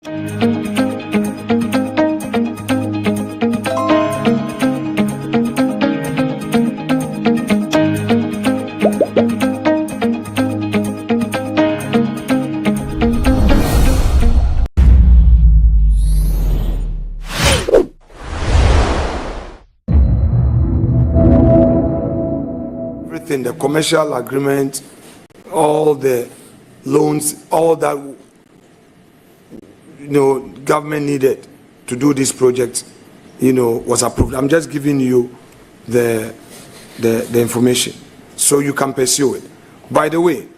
Everything, the commercial agreement, all the loans, all that government needed to do this project, was approved. I'm just giving you the information so you can pursue it. By the way,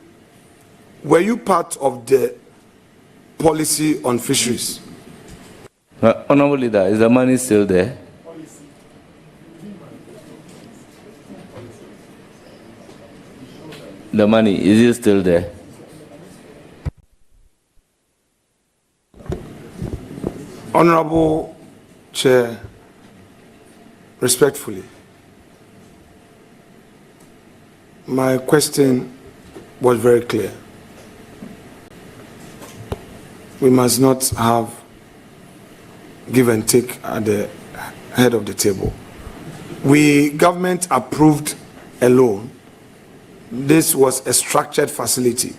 were you part of the policy on fisheries? Honorable Leader, is the money still there? The money, is it still there? Honorable Chair, respectfully, my question was very clear. We must not have give and take at the head of the table. Government approved a loan. This was a structured facility.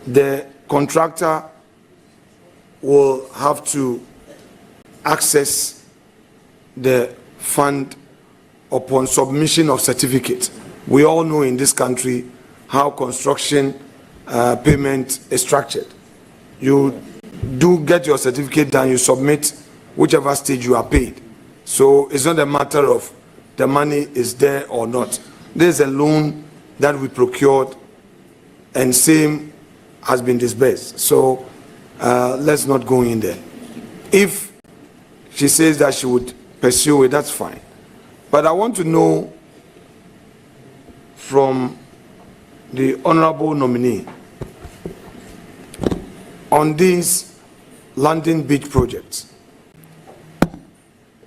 The contractor will have to access the fund upon submission of certificate. We all know in this country how construction payment is structured. You do get your certificate done, you submit whichever stage you are paid. So it's not a matter of the money is there or not. There's a loan that we procured and same has been disbursed. So let's not go in there. If she says that she would pursue it, that's fine. But I want to know from the honorable nominee on these landing beach projects.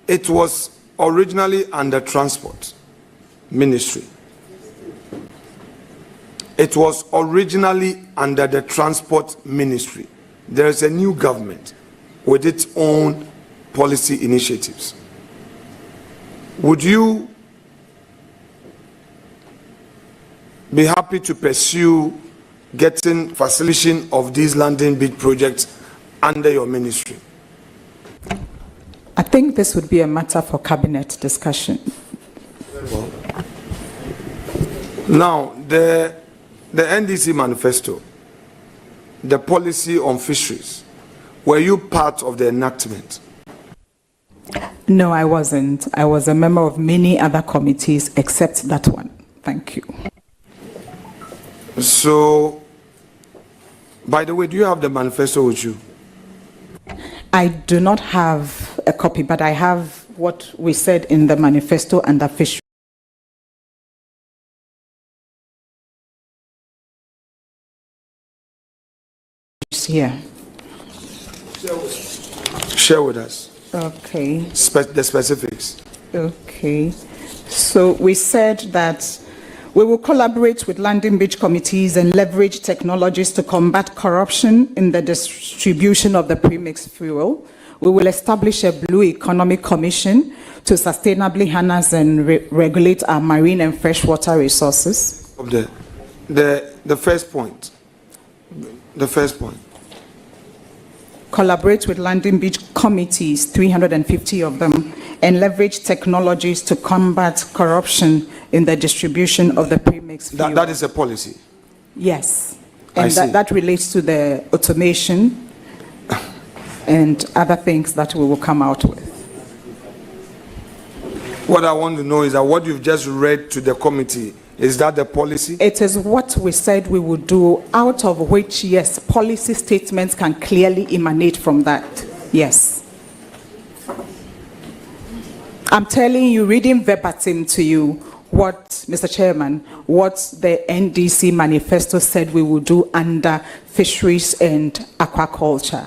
It was originally under transport ministry. It was originally under the transport ministry. There is a new government with its own policy initiatives. Would you be happy to pursue getting facilitation of these landing beach projects under your ministry? I think this would be a matter for cabinet discussion. Well, now, the NDC manifesto, the policy on fisheries, were you part of the enactment? No, I wasn't. I was a member of many other committees except that one. Thank you. So, by the way, do you have the manifesto with you? I do not have a copy, but I have what we said in the manifesto under fisheries. Here. Share with us. Okay. The specifics. Okay. So we said that we will collaborate with landing beach committees and leverage technologies to combat corruption in the distribution of the premixed fuel. We will establish a Blue Economic Commission to sustainably harness and regulate our marine and freshwater resources. The first point. The first point. Collaborate with landing beach committees, 350 of them, and leverage technologies to combat corruption in the distribution of the premixed fuel. That is a policy? Yes. And that relates to the automation and other things that we will come out with. What I want to know is that what you've just read to the committee, is that the policy? It is what we said we would do, out of which, yes, policy statements can clearly emanate from that. Yes. I'm telling you, reading verbatim to you, what, Mr. Chairman, what the NDC manifesto said we would do under fisheries and aquaculture.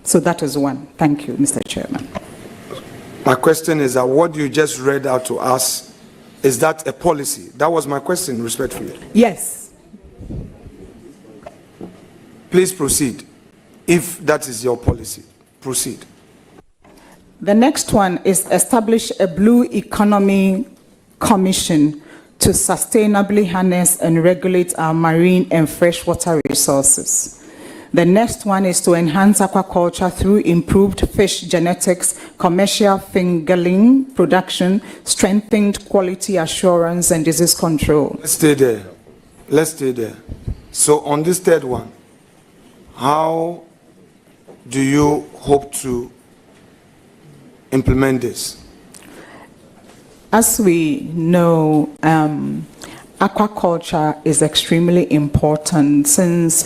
So that is one. Thank you, Mr. Chairman. My question is that what you just read out to us, is that a policy? That was my question, respectfully. Yes. Please proceed. If that is your policy, proceed. The next one is establish a blue economy commission to sustainably harness and regulate our marine and freshwater resources. The next one is to enhance aquaculture through improved fish genetics, commercial fingerling production, strengthened quality assurance, and disease control. Let's stay there. Let's stay there. So on this third one, how do you hope to implement this? As we know, aquaculture is extremely important since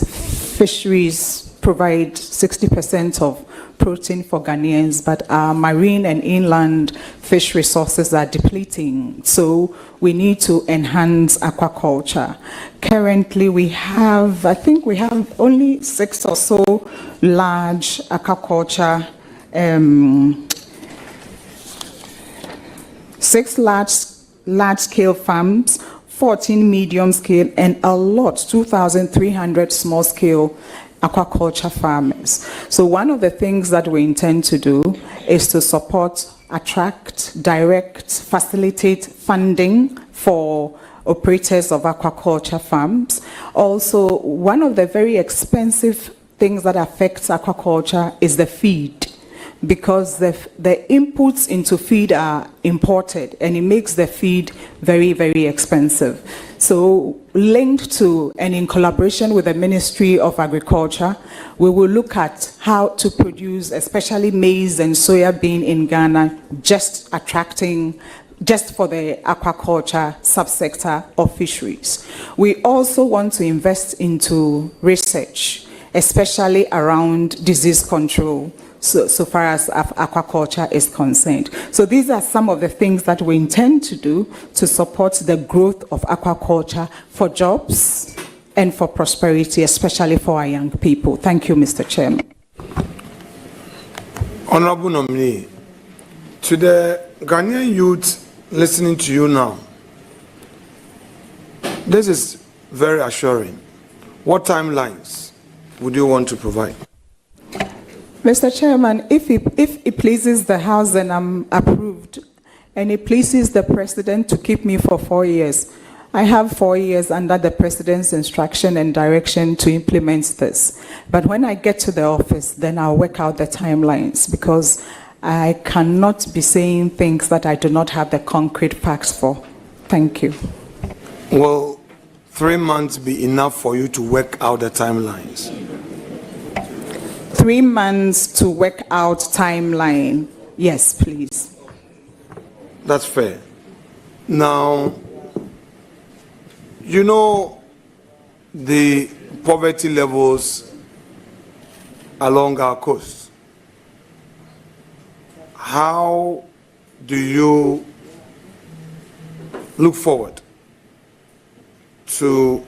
fisheries provide 60% of protein for Ghanaians, but our marine and inland fish resources are depleting. So we need to enhance aquaculture. Currently, I think we have only 6 or so large aquaculture, 6 large-scale farms, 14 medium-scale, and a lot, 2,300 small-scale aquaculture farmers. So one of the things that we intend to do is to support, attract, direct, facilitate funding for operators of aquaculture farms. Also, one of the very expensive things that affects aquaculture is the feed, because the inputs into feed are imported and it makes the feed very, very expensive. So linked to and in collaboration with the Ministry of Agriculture, we will look at how to produce especially maize and soya bean in Ghana, just for the aquaculture subsector of fisheries. We also want to invest into research, especially around disease control, so far as aquaculture is concerned. So these are some of the things that we intend to do to support the growth of aquaculture for jobs and for prosperity, especially for our young people. Thank you, Mr. Chairman. Honorable nominee, to the Ghanaian youth listening to you now, this is very assuring. What timelines would you want to provide? Mr. Chairman, if it pleases the House and I'm approved, and it pleases the President to keep me for 4 years, I have 4 years under the President's instruction and direction to implement this. But when I get to the office, then I'll work out the timelines, because I cannot be saying things that I do not have the concrete facts for. Thank you. Will 3 months be enough for you to work out the timelines? 3 months to work out timeline. Yes, please. That's fair. Now, you know the poverty levels along our coast. How do you look forward to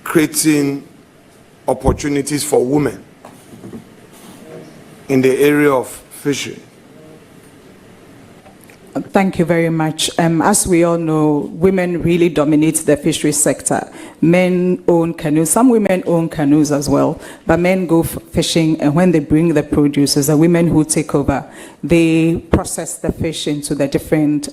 creating opportunities for women in the area of fishing? Thank you very much. As we all know, women really dominate the fisheries sector. Men own canoes. Some women own canoes as well, but men go fishing, and when they bring the produce, it's the women who take over. They process the fish into the different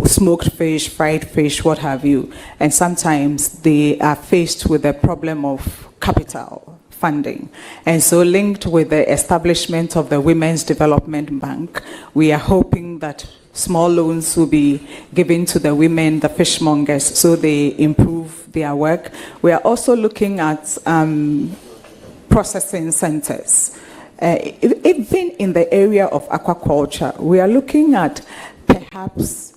smoked fish, fried fish, what have you. And sometimes they are faced with the problem of capital funding. And so linked with the establishment of the Women's Development Bank, we are hoping that small loans will be given to the women, the fishmongers, so they improve their work. We are also looking at processing centers. Even in the area of aquaculture, we are looking at perhaps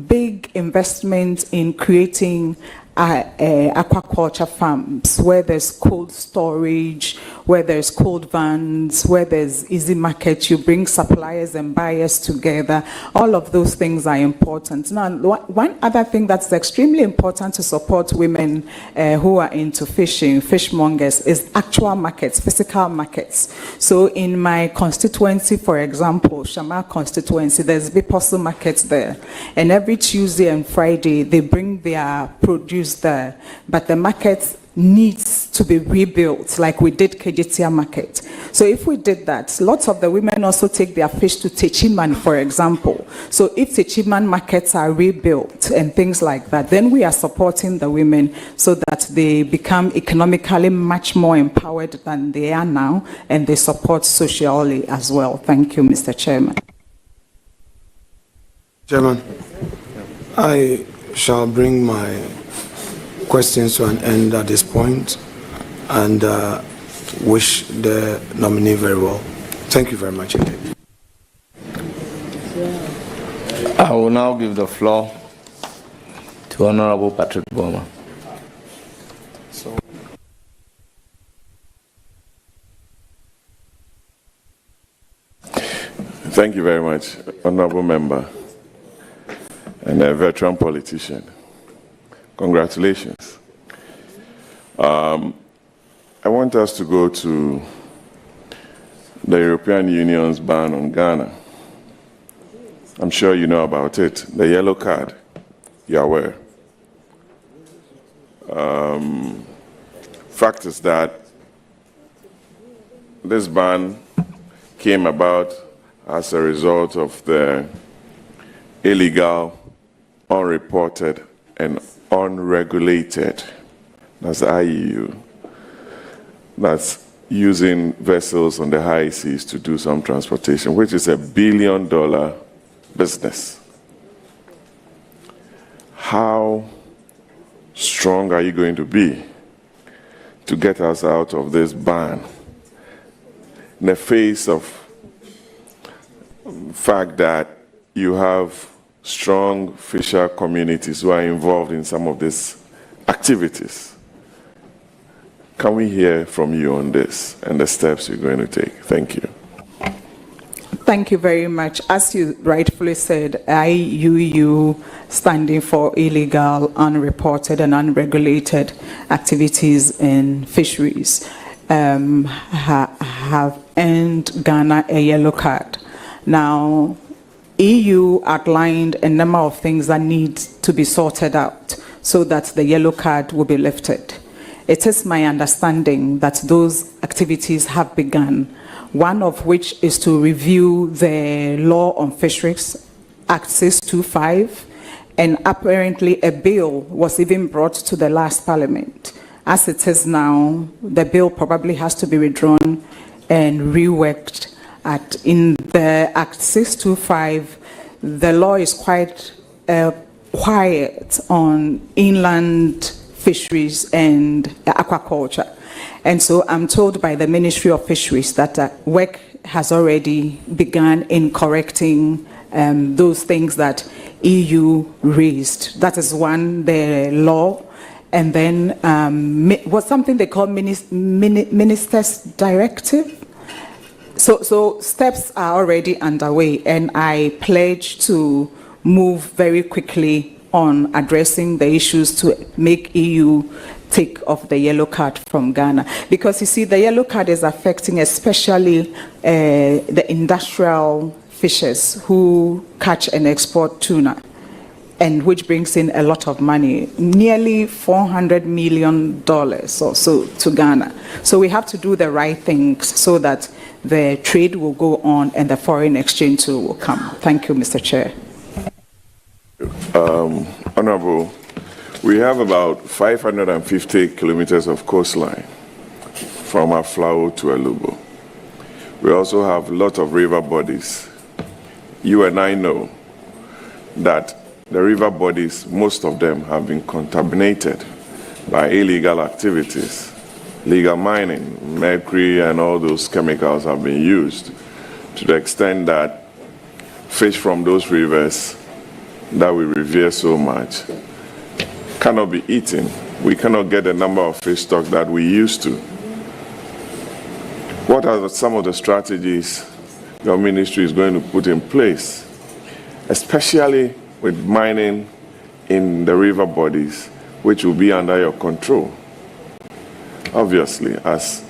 big investment in creating aquaculture farms where there's cold storage, where there's cold vans, where there's easy market. You bring suppliers and buyers together. All of those things are important. Now, one other thing that's extremely important to support women who are into fishing, fishmongers, is actual markets, physical markets. So in my constituency, for example, Shama constituency, there's Biposu markets there. And every Tuesday and Friday, they bring their produce there. But the markets needs to be rebuilt, like we did Kejetia Market. So if we did that, lots of the women also take their fish to Techiman, for example. So if Techiman markets are rebuilt and things like that, then we are supporting the women so that they become economically much more empowered than they are now, and they support socially as well. Thank you, Mr. Chairman. Chairman, I shall bring my questions to an end at this point and wish the nominee very well. Thank you very much indeed. I will now give the floor to Honorable Patrick Boma. Thank you very much, Honorable Member and a veteran politician. Congratulations. I want us to go to the European Union's ban on Ghana. I'm sure you know about it, the yellow card, you're aware. Fact is that this ban came about as a result of the illegal, unreported, and unregulated, that's IEU, that's using vessels on the high seas to do some transportation, which is $1 billion business. How strong are you going to be to get us out of this ban in the face of the fact that you have strong fisher communities who are involved in some of these activities? Can we hear from you on this and the steps you're going to take? Thank you. Thank you very much. As you rightfully said, IUU, standing for illegal, unreported, and unregulated activities in fisheries, have earned Ghana a yellow card. Now, EU outlined a number of things that need to be sorted out so that the yellow card will be lifted. It is my understanding that those activities have begun, one of which is to review the law on fisheries, Act 625, and apparently a bill was even brought to the last parliament. As it is now, the bill probably has to be withdrawn and reworked. In the Act 625, the law is quite quiet on inland fisheries and aquaculture. And so I'm told by the Ministry of Fisheries that work has already begun in correcting those things that EU raised. That is one, the law. And then was something they call Minister's Directive. So steps are already underway, and I pledge to move very quickly on addressing the issues to make EU take off the yellow card from Ghana. Because you see, the yellow card is affecting especially the industrial fishers who catch and export tuna, and which brings in a lot of money, nearly $400 million or so to Ghana. So we have to do the right things so that the trade will go on and the foreign exchange too will come. Thank you, Mr. Chair. Honorable, we have about 550 kilometers of coastline from Aflao to Alubo. We also have a lot of river bodies. You and I know that the river bodies, most of them have been contaminated by illegal activities. Legal mining, mercury and all those chemicals have been used to the extent that fish from those rivers that we revere so much cannot be eaten. We cannot get the number of fish stock that we used to. What are some of the strategies your ministry is going to put in place, especially with mining in the river bodies, which will be under your control? Obviously, as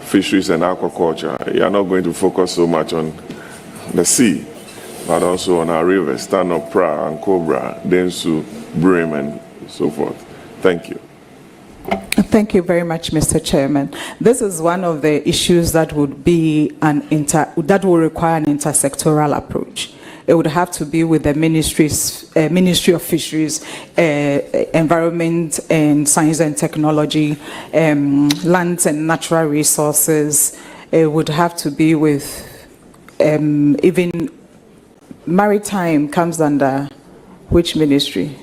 fisheries and aquaculture, you are not going to focus so much on the sea, but also on our rivers, Opare and Cobra, Densu, Brim, and so forth. Thank you. Thank you very much, Mr. Chairman. This is one of the issues that would be that will require an intersectoral approach. It would have to be with the Ministry of Fisheries, Environment and Science and Technology, Lands and Natural Resources. It would have to be with even Maritime comes under which ministry?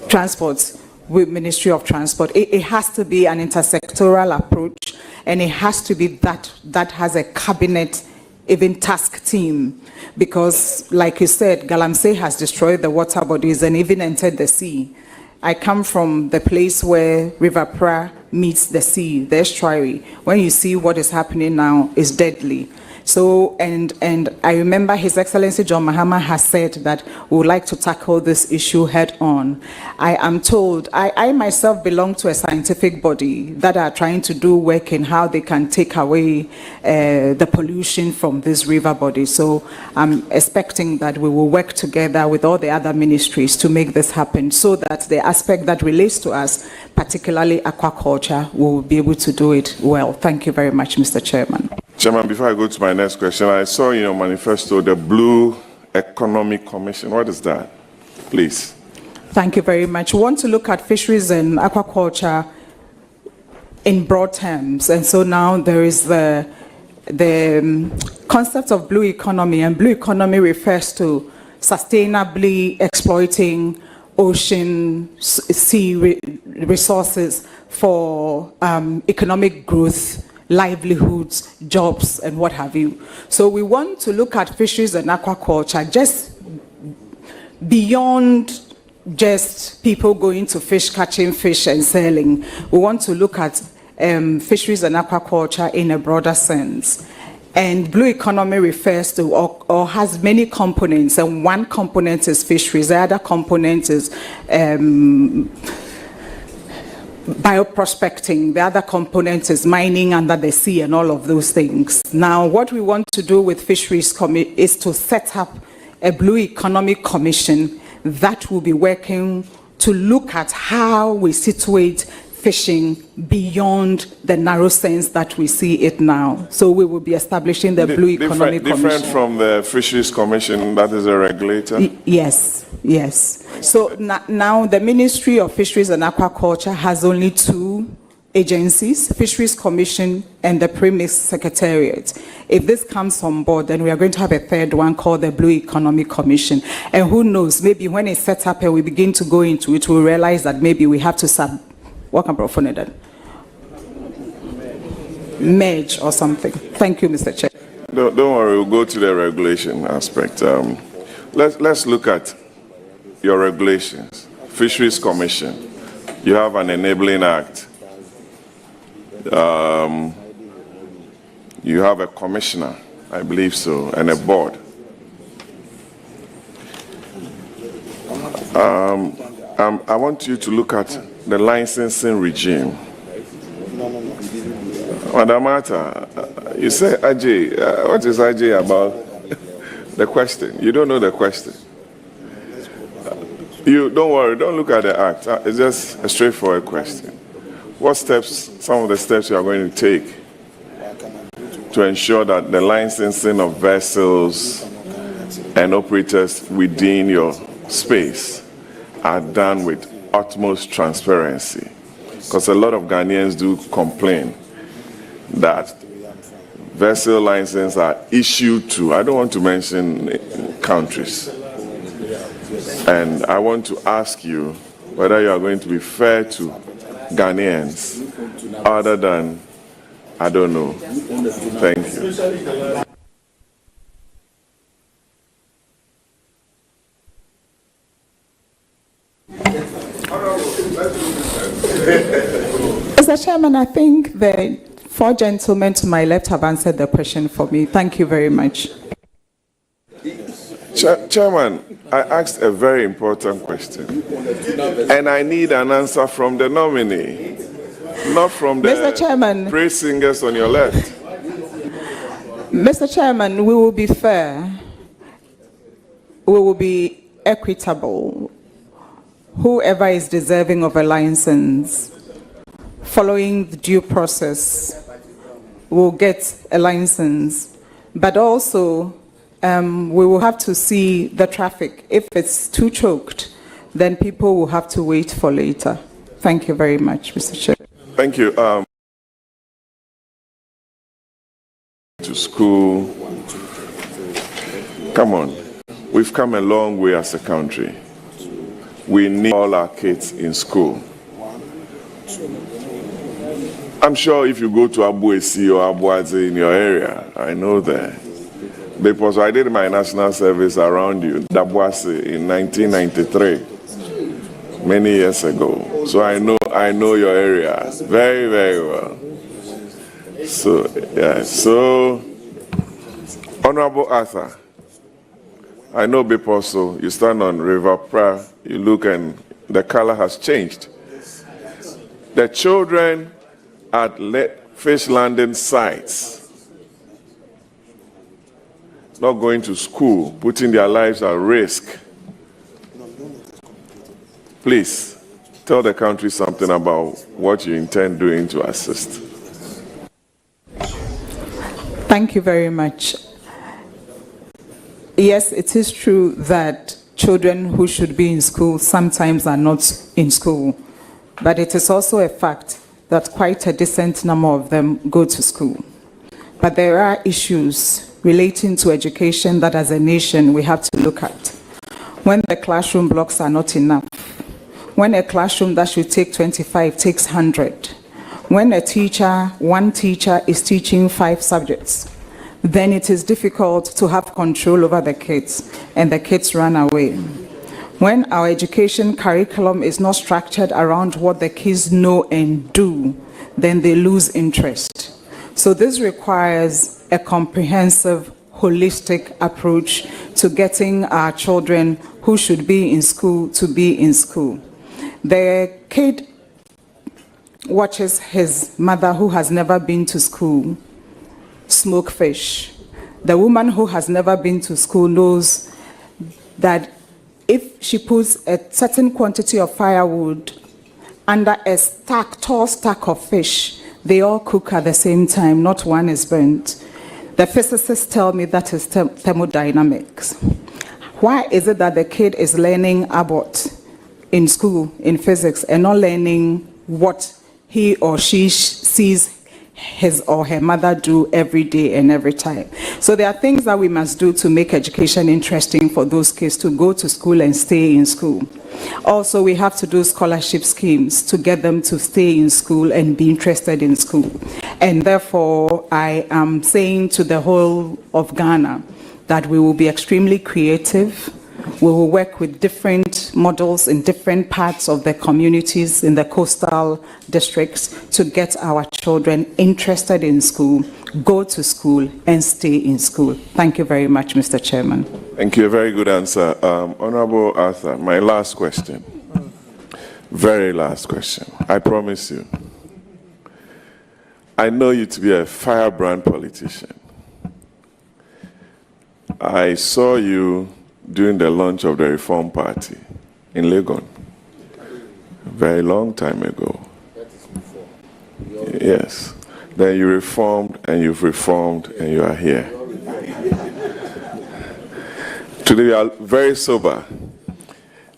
Transport, with Ministry of Transport. It has to be an intersectoral approach, and it has to be that has a cabinet, even task team, because like you said, Galamsey has destroyed the water bodies and even entered the sea. I come from the place where River Pra meets the sea, the estuary. When you see what is happening now, it's deadly. So, and I remember His Excellency John Mahama has said that we would like to tackle this issue head on. I am told, I myself belong to a scientific body that are trying to do work in how they can take away the pollution from this river body. So I'm expecting that we will work together with all the other ministries to make this happen, so that the aspect that relates to us, particularly aquaculture, will be able to do it well. Thank you very much, Mr. Chairman. Chairman, before I go to my next question, I saw in your manifesto the Blue Economic Commission. What is that? Please. Thank you very much. We want to look at fisheries and aquaculture in broad terms. And so now there is the concept of blue economy, and blue economy refers to sustainably exploiting ocean, sea resources for economic growth, livelihoods, jobs, and what have you. So we want to look at fisheries and aquaculture just beyond just people going to fish, catching fish and selling. We want to look at fisheries and aquaculture in a broader sense. And blue economy refers to or has many components, and one component is fisheries, the other component is bioprospecting, the other component is mining under the sea and all of those things. Now, what we want to do with fisheries is to set up a blue economic commission that will be working to look at how we situate fishing beyond the narrow sense that we see it now. So we will be establishing the Blue Economic Commission. Different from the Fisheries Commission, that is a regulator? Yes, yes. So now the Ministry of Fisheries and Aquaculture has only two agencies, Fisheries Commission and the Premix Secretariat. If this comes on board, then we are going to have a third one called the Blue Economic Commission. And who knows, maybe when it's set up and we begin to go into it, we'll realize that maybe we have to merge or something. Thank you, Mr. Chair. Don't worry, we'll go to the regulation aspect. Let's look at your regulations. Fisheries Commission, you have an enabling act. You have a commissioner, I believe so, and a board. I want you to look at the licensing regime. Madam Martha, you say Ajay, what is Ajay about the question? You don't know the question. You don't worry, don't look at the act. It's just a straightforward question. What steps, some of the steps you are going to take to ensure that the licensing of vessels and operators within your space are done with utmost transparency? Because a lot of Ghanaians do complain that vessel licenses are issued to, I don't want to mention countries. And I want to ask you whether you are going to be fair to Ghanaians other than, I don't know. Thank you. Mr. Chairman, I think the four gentlemen to my left have answered the question for me. Thank you very much. Chairman, I asked a very important question, and I need an answer from the nominee, not from the praise singers on your left. Mr. Chairman, we will be fair. We will be equitable. Whoever is deserving of a license following the due process, will get a license. But also, we will have to see the traffic. If it's too choked, then people will have to wait for later. Thank you very much, Mr. Chair. Thank you. To school. Come on. We've come a long way as a country. We need all our kids in school. I'm sure if you go to Abuesi or Abuadze in your area, I know that. Because I did my national service around you, Dabuasi, in 1993, many years ago. So I know your area very, very well. So, yeah. So, Honorable Arthur, I know Biposo, you stand on River Pra, you look and the color has changed. The children at fish landing sites not going to school, putting their lives at risk. Please, tell the country something about what you intend doing to assist. Thank you very much. Yes, it is true that children who should be in school sometimes are not in school, but it is also a fact that quite a decent number of them go to school. But there are issues relating to education that as a nation we have to look at. When the classroom blocks are not enough, when a classroom that should take 25 takes 100, when one teacher is teaching 5 subjects, then it is difficult to have control over the kids, and the kids run away. When our education curriculum is not structured around what the kids know and do, then they lose interest. So this requires a comprehensive, holistic approach to getting our children who should be in school to be in school. The kid watches his mother who has never been to school smoke fish. The woman who has never been to school knows that if she puts a certain quantity of firewood under a tall stack of fish, they all cook at the same time, not one is burnt. The physicists tell me that is thermodynamics. Why is it that the kid is learning about in school, in physics, and not learning what he or she sees his or her mother do every day and every time? So there are things that we must do to make education interesting for those kids to go to school and stay in school. Also, we have to do scholarship schemes to get them to stay in school and be interested in school. And therefore, I am saying to the whole of Ghana that we will be extremely creative. We will work with different models in different parts of the communities in the coastal districts to get our children interested in school, go to school, and stay in school. Thank you very much, Mr. Chairman. Thank you. A very good answer. Honorable Arthur, my last question. Very last question. I promise you. I know you to be a firebrand politician. I saw you during the launch of the Reform Party in Legon, a very long time ago. Yes. Then you reformed, and you've reformed, and you are here. Today you are very sober,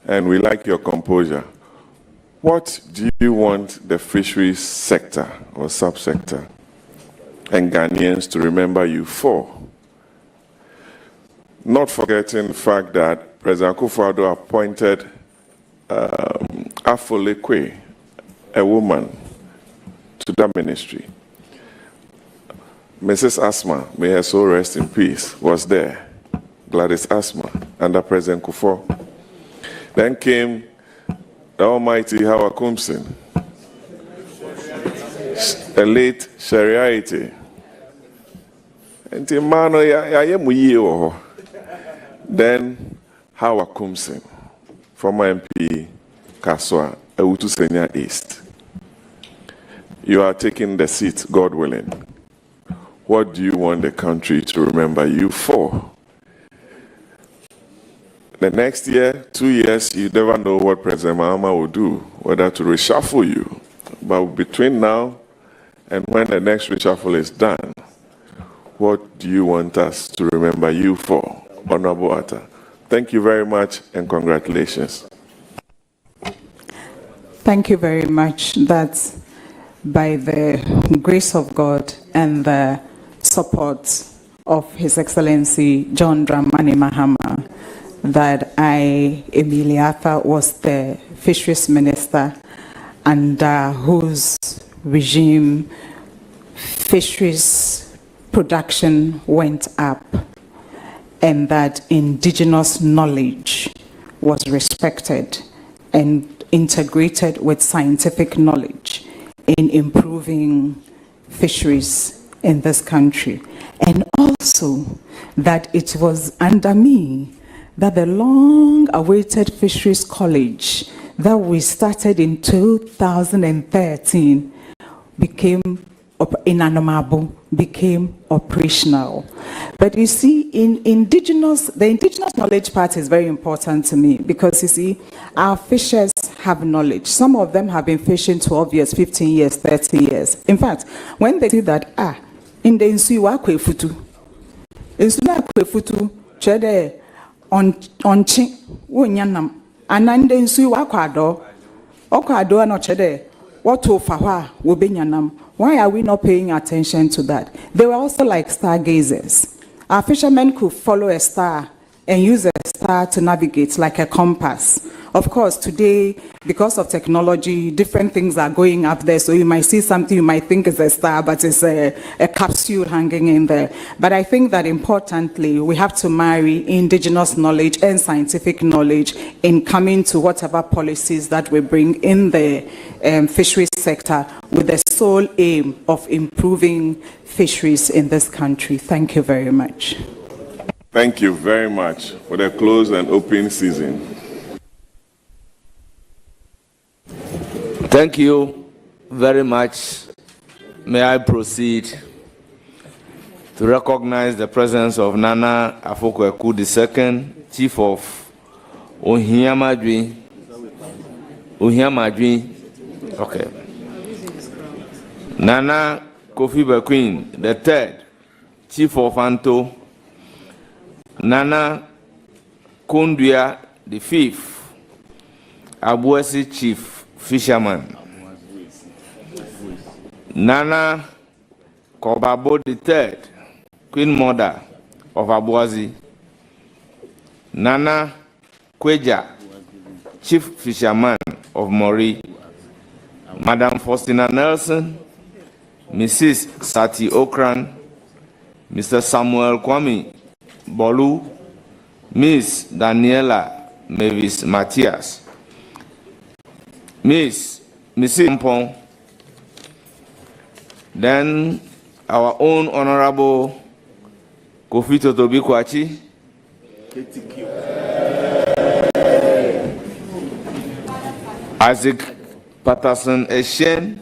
and we like your composure. What do you want the fisheries sector or subsector and Ghanaians to remember you for? Not forgetting the fact that President Akufo-Addo appointed Afolekwe, a woman, to that ministry. Mrs. Asma, may her soul rest in peace, was there. Gladys Asma, under President Kufuor. Then came the almighty Hawa Kumsin, a late Shariaite. And then Hawa Kumsin, former MP Kaswa, Ewutu Senior East. You are taking the seat, God willing. What do you want the country to remember you for? The next year, 2 years, you never know what President Mahama will do, whether to reshuffle you But between now and when the next reshuffle is done, what do you want us to remember you for, Honorable Atta? Thank you very much and congratulations. Thank you very much. That by the grace of God and the support of His Excellency John Dramani Mahama, that I, Emelia, was the fisheries minister under whose regime fisheries production went up, and that indigenous knowledge was respected and integrated with scientific knowledge in improving fisheries in this country. And also that it was under me that the long-awaited Fisheries College that we started in 2013 became operational. But you see, the indigenous knowledge part is very important to me, because you see, our fishers have knowledge. Some of them have been fishing 12 years, 15 years, 30 years. In fact, when they see that, in the Nsuiwa Kwefutu, Chede on Chin, Wunyanam, and then the Nsuiwa Kwado, no Chede, what to Fawa, Wubinyanam. Why are we not paying attention to that? They were also like stargazers. Our fishermen could follow a star and use a star to navigate like a compass. Of course, today, because of technology, different things are going up there. So you might see something you might think is a star, but it's a capsule hanging in there. But I think that importantly, we have to marry indigenous knowledge and scientific knowledge in coming to whatever policies that we bring in the fisheries sector, with the sole aim of improving fisheries in this country. Thank you very much. Thank you very much for the close and open season. Thank you very much. May I proceed to recognize the presence of Nana Afokweku II, Chief of Ohiamadwi. Okay. Nana Kofi Bequeen III, Chief of Anto. Nana Kondua V, Abuasi Chief Fisherman. Nana Kobabo III, Queen Mother of Abuasi. Nana Kweja, Chief Fisherman of Mori. Madam Faustina Nelson, Mrs. Sati Okran, Mr. Samuel Kwame Bolu, Miss Daniela Mavis Matthias, Mrs. Mpong, then our own Honorable Kofi Totobi Kwachi, Isaac Patterson Eshen,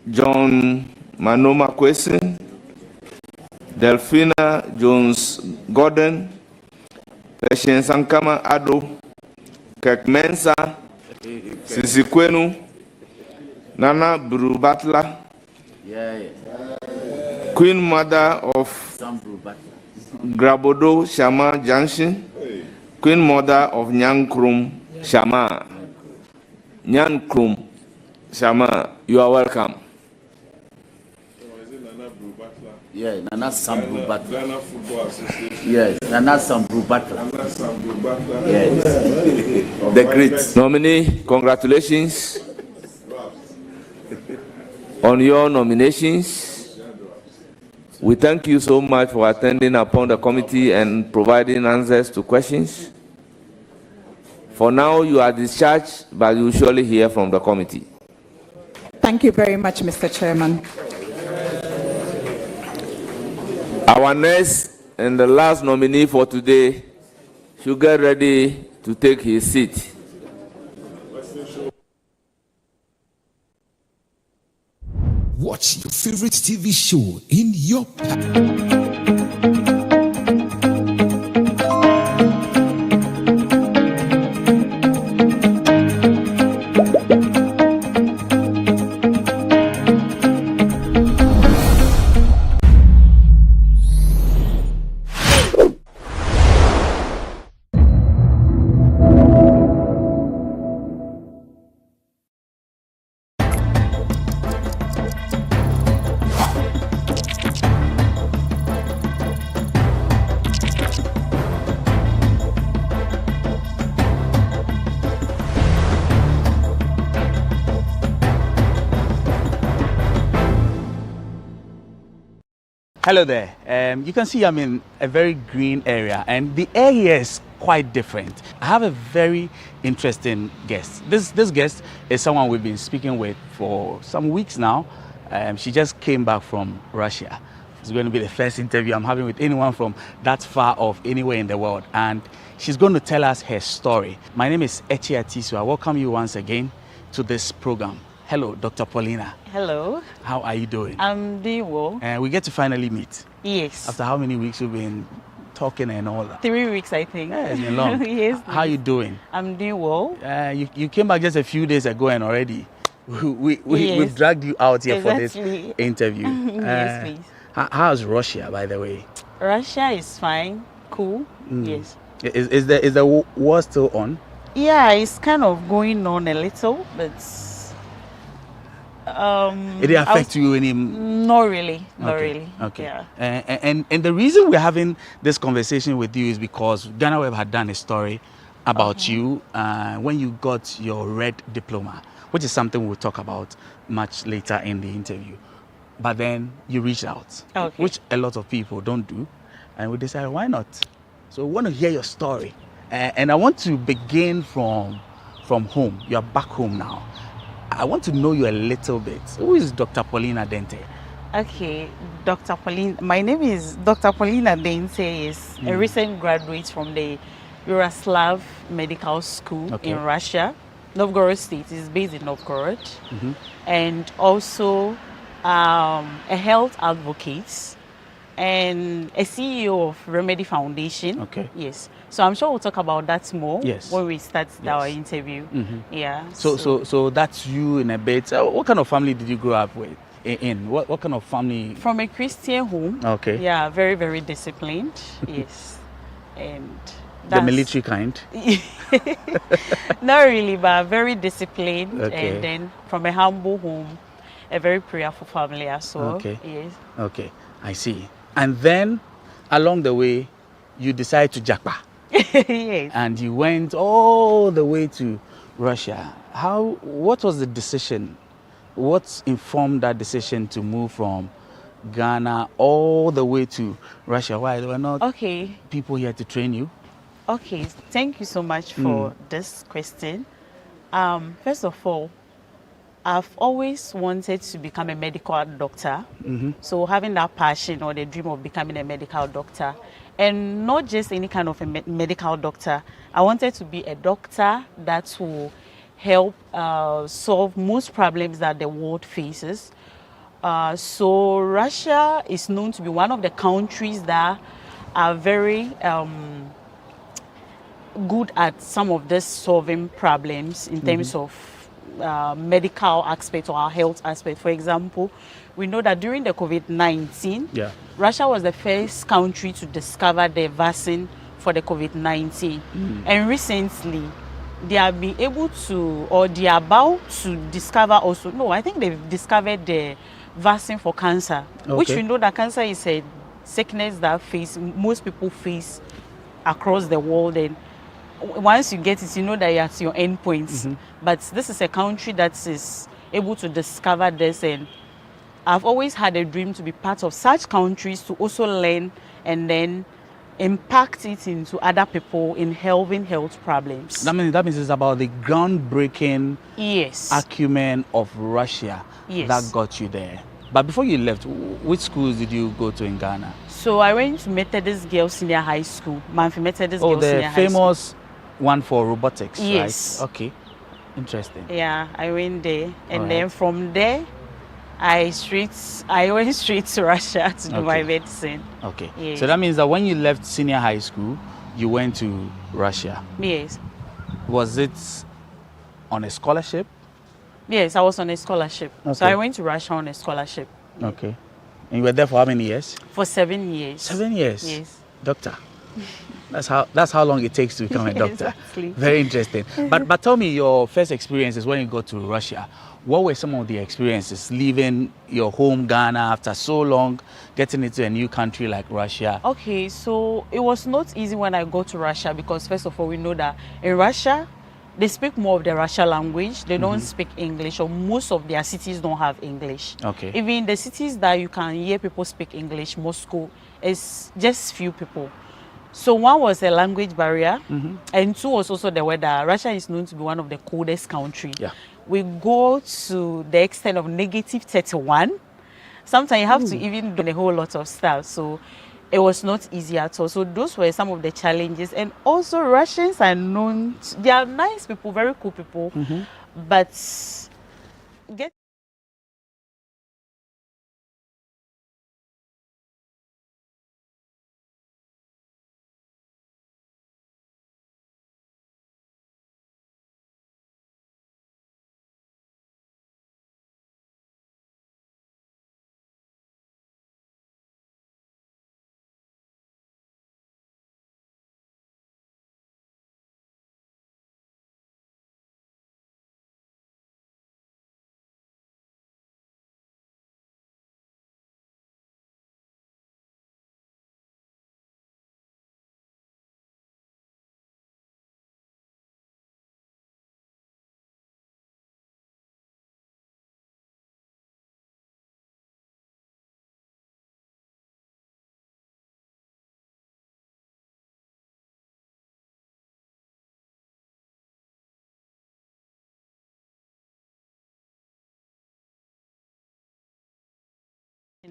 John Manoma Kwesi, Delphina Jones Gordon, Patience Sankama Addo, Kirk Mensa, Sisi Kwenu, Nana Bru Butler, Queen Mother of Grabodo Shama Junction, Queen Mother of Nyankrum Shama. Nyankrum Shama, you are welcome. Yeah, Nana Sambru Butler. Ghana Football Association. Yes, Nana Sambru Butler. Nana Sambru Butler. Yes. The great Nominee, congratulations on your nominations. We thank you so much for attending upon the committee and providing answers to questions. For now, you are discharged, but you will surely hear from the committee. Thank you very much, Mr. Chairman. Our next and the last nominee for today should get ready to take his seat. Watch your favorite TV show in your Hello there. You can see I'm in a very green area and the air here is quite different. I have a very interesting guest. This guest is someone we've been speaking with for some weeks now. She just came back from Russia. It's going to be the first interview I'm having with anyone from that far off anywhere in the world. And she's going to tell us her story. My name is Echi Atisu. I welcome you once again to this program. Hello, Dr. Paulina. Hello. How are you doing? I'm doing well. And we get to finally meet. Yes. After how many weeks we've been talking and all that? 3 weeks, I think. Yeah, it's been long. Yes. How are you doing? I'm doing well. You came back just a few days ago and already we've dragged you out here for this interview. Yes, please. How's Russia, by the way? Russia is fine, cool. Yes. Is the war still on? Yeah, it's kind of going on a little, but It didn't affect you any? Not really. Not really. Okay. Yeah. And the reason we're having this conversation with you is because GhanaWeb had done a story about you when you got your red diploma, which is something we'll talk about much later in the interview. But then you reached out, which a lot of people don't do, and we decided why not. So we want to hear your story, and I want to begin from home. You are back home now. I want to know you a little bit. Who is Dr. Paulina Denteh? Okay, Dr. Paulina. My name is Dr. Paulina Denteh. Is a recent graduate from the Yaroslav Medical School in Russia. Novgorod State is based in Novgorod, and also a health advocate and a CEO of Remedy Foundation. Okay. Yes. So I'm sure we'll talk about that more when we start our interview. Yeah. So that's you in a bit. What kind of family did you grow up with? In what kind of family? From a Christian home. Okay. Yeah, very, very disciplined. Yes. And the military kind? Not really, but very disciplined. Okay. And then from a humble home, a very prayerful family as well. Okay. Yes. Okay, I see. And then along the way, you decided to japa. Yes. And you went all the way to Russia. What was the decision? What informed that decision to move from Ghana all the way to Russia? Why there were not people here to train you? Okay, thank you so much for this question. First of all, I've always wanted to become a medical doctor. So having that passion or the dream of becoming a medical doctor, and not just any kind of a medical doctor, I wanted to be a doctor that will help solve most problems that the world faces. So Russia is known to be one of the countries that are very good at some of this solving problems in terms of medical aspect or our health aspect. For example, we know that during the COVID-19, Russia was the first country to discover the vaccine for the COVID-19. And recently, they have been able to, or they are about to discover also, no, I think they've discovered the vaccine for cancer, which we know that cancer is a sickness that most people face across the world. And once you get it, you know that you're at your end points. But this is a country that is able to discover this, and I've always had a dream to be part of such countries to also learn and then impact it into other people in helping health problems. That means it's about the groundbreaking acumen of Russia that got you there. But before you left, which schools did you go to in Ghana? So I went to Methodist Girls Senior High School, Manfi Methodist Girls Senior High School. Oh, the famous one for robotics, yes. Right? Okay, interesting. Yeah, I went there, and then from there, I went straight to Russia to do my medicine. Okay. Yes. So that means that when you left senior high school, you went to Russia. Yes. Was it on a scholarship? Yes, I was on a scholarship. Okay. So I went to Russia on a scholarship. Okay. And you were there for how many years? For 7 years. 7 years? Yes. Doctor. That's how long it takes to become a doctor. Exactly. Very interesting. But tell me your first experiences when you got to Russia. What were some of the experiences leaving your home Ghana after so long, getting into a new country like Russia? Okay, so it was not easy when I got to Russia because first of all, we know that in Russia, they speak more of the Russian language. They don't speak English, or most of their cities don't have English. Okay. Even the cities that you can hear people speak English, Moscow, is just few people. So one was a language barrier, and two was also the weather. Russia is known to be one of the coldest countries. Yeah. We go to the extent of -31. Sometimes you have to even do a whole lot of stuff. So it was not easy at all. So those were some of the challenges. And also Russians are known, they are nice people, very cool people, but get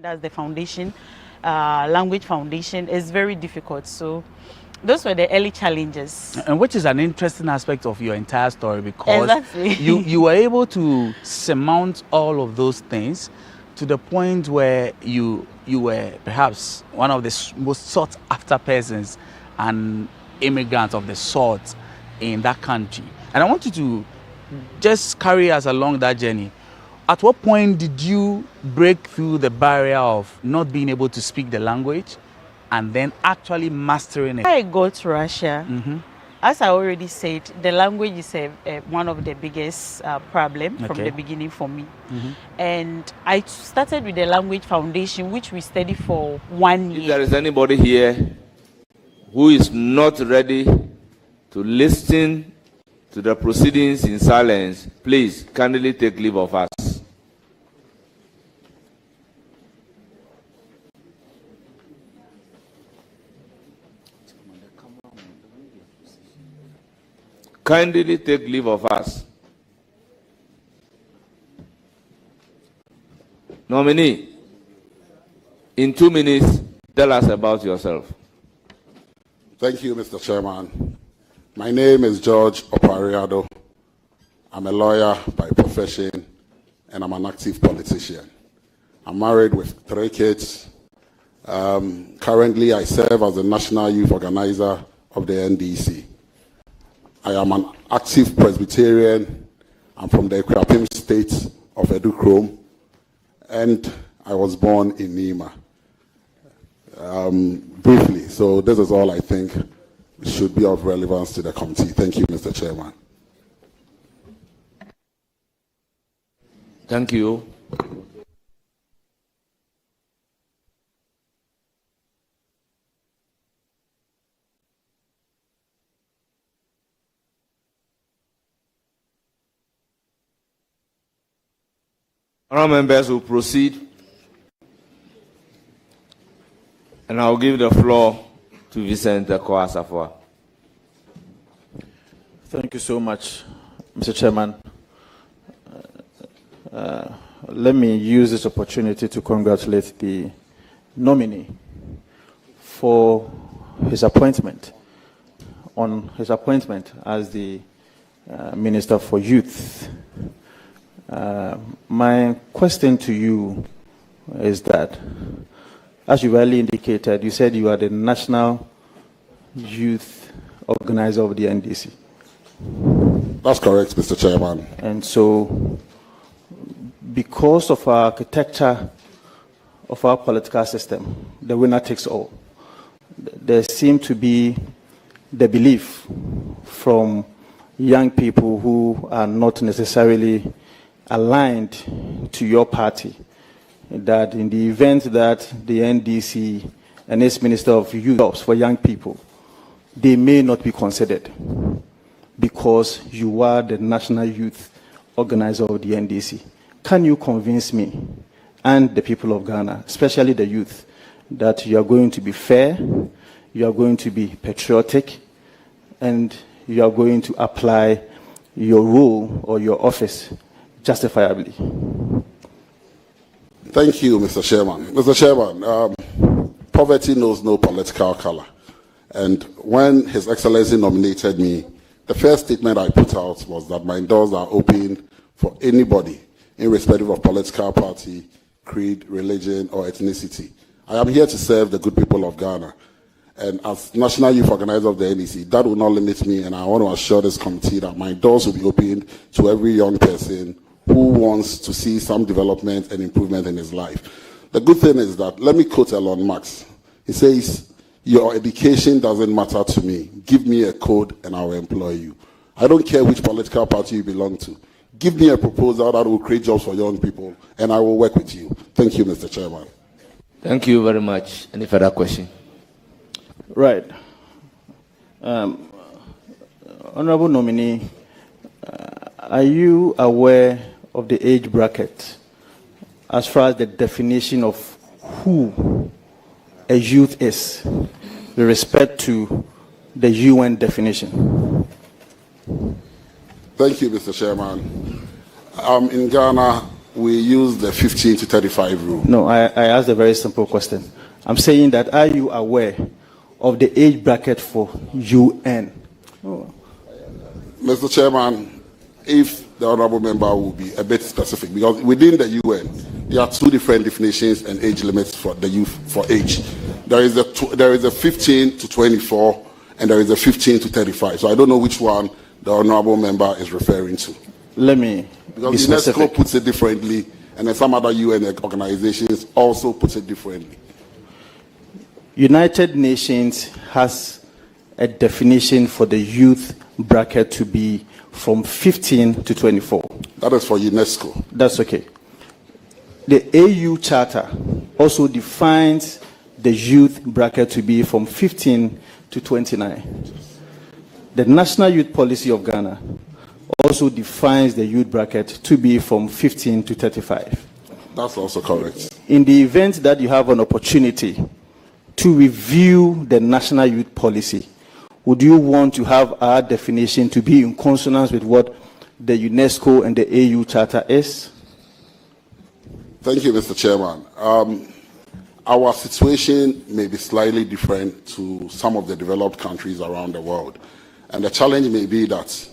that's the foundation, language foundation, is very difficult. So those were the early challenges. And which is an interesting aspect of your entire story, because Exactly. you were able to surmount all of those things to the point where you were perhaps one of the most sought after persons and immigrants of the sort in that country. And I want you to just carry us along that journey. At what point did you break through the barrier of not being able to speak the language and then actually mastering it? When I got to Russia, as I already said, the language is one of the biggest problem from the beginning for me. And I started with the language foundation, which we studied for 1 year. If there is anybody here who is not ready to listen to the proceedings in silence, please kindly take leave of us. Kindly take leave of us. Nominee, in 2 minutes, tell us about yourself. Thank you, Mr. Chairman. My name is George Opare Addo. I'm a lawyer by profession, and I'm an active politician. I'm married with 3 kids. Currently, I serve as the National Youth Organizer of the NDC. I am an active Presbyterian. I'm from the Ekrapim state of Edo Krom, and I was born in Nima. Briefly, so this is all I think should be of relevance to the committee. Thank you, Mr. Chairman. Thank you. Honourable members will proceed, and I'll give the floor to Vincent Koasafwa. Thank you so much, Mr. Chairman. Let me use this opportunity to congratulate the nominee for his appointment, as the Minister for Youth. My question to you is that, as you earlier indicated, you said you are the National Youth Organizer of the NDC. That's correct, Mr. Chairman. And so, because of our architecture of our political system, the winner takes all, there seems to be the belief from young people who are not necessarily aligned to your party that in the event that the NDC and its Minister of Youth jobs for young people, they may not be considered because you are the national youth organizer of the NDC. Can you convince me and the people of Ghana, especially the youth, that you are going to be fair, you are going to be patriotic, and you are going to apply your role or your office justifiably? Thank you, Mr. Chairman. Mr. Chairman, poverty knows no political color. And when His Excellency nominated me, the first statement I put out was that my doors are open for anybody, irrespective of political party, creed, religion, or ethnicity. I am here to serve the good people of Ghana. And as National Youth Organizer of the NDC, that will not limit me, and I want to assure this committee that my doors will be open to every young person who wants to see some development and improvement in his life. The good thing is that, let me quote Elon Musk. He says, "Your education doesn't matter to me. Give me a code and I will employ you." I don't care which political party you belong to. Give me a proposal that will create jobs for young people, and I will work with you. Thank you, Mr. Chairman. Thank you very much. Any further question? Right. Honorable nominee, are you aware of the age bracket as far as the definition of who a youth is with respect to the UN definition? Thank you, Mr. Chairman. In Ghana, we use the 15 to 35 rule. No, I asked a very simple question. I'm saying that, are you aware of the age bracket for UN? Oh. Mr. Chairman, if the honorable member will be a bit specific, because within the UN, there are two different definitions and age limits for the youth for age. There is a 15 to 24, and there is a 15 to 35. So I don't know which one the honorable member is referring to. Let me because be UNESCO specific. puts it differently, and then some other UN organizations also put it differently. United Nations has a definition for the youth bracket to be from 15 to 24. That is for UNESCO. That's okay. The AU Charter also defines the youth bracket to be from 15 to 29. The National Youth Policy of Ghana also defines the youth bracket to be from 15 to 35. That's also correct. In the event that you have an opportunity to review the National Youth Policy, would you want to have our definition to be in consonance with what the UNESCO and the AU Charter is? Thank you, Mr. Chairman. Our situation may be slightly different to some of the developed countries around the world. And the challenge may be that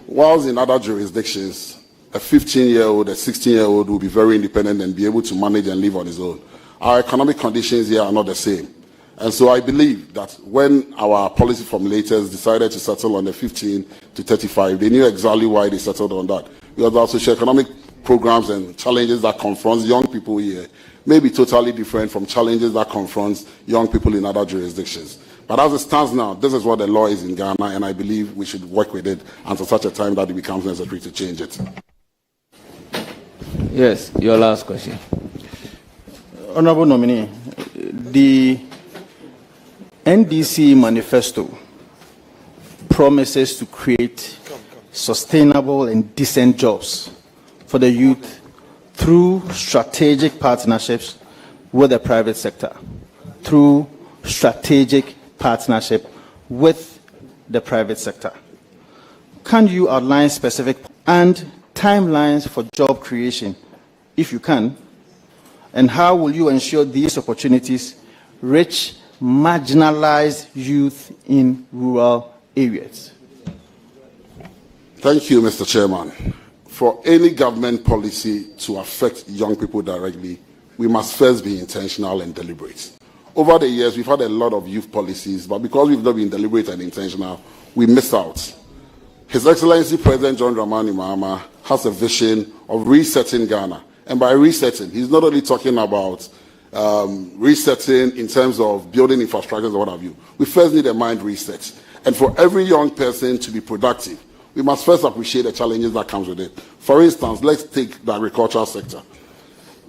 whilst in other jurisdictions, a 15-year-old, a 16-year-old will be very independent and be able to manage and live on his own, our economic conditions here are not the same. And so I believe that when our policy formulators decided to settle on the 15 to 35, they knew exactly why they settled on that. Because our socio-economic programs and challenges that confront young people here may be totally different from challenges that confront young people in other jurisdictions. But as it stands now, this is what the law is in Ghana, and I believe we should work with it until such a time that it becomes necessary to change it. Yes, your last question. Honorable nominee, the NDC manifesto promises to create sustainable and decent jobs for the youth through strategic partnerships with the private sector, through strategic partnership with the private sector. Can you outline specific and timelines for job creation, if you can, and how will you ensure these opportunities reach marginalized youth in rural areas? Thank you, Mr. Chairman. For any government policy to affect young people directly, we must first be intentional and deliberate. Over the years, we've had a lot of youth policies, but because we've not been deliberate and intentional, we miss out. His Excellency President John Dramani Mahama has a vision of resetting Ghana. And by resetting, he's not only talking about resetting in terms of building infrastructures or what have you. We first need a mind reset. And for every young person to be productive, we must first appreciate the challenges that comes with it. For instance, let's take the agricultural sector.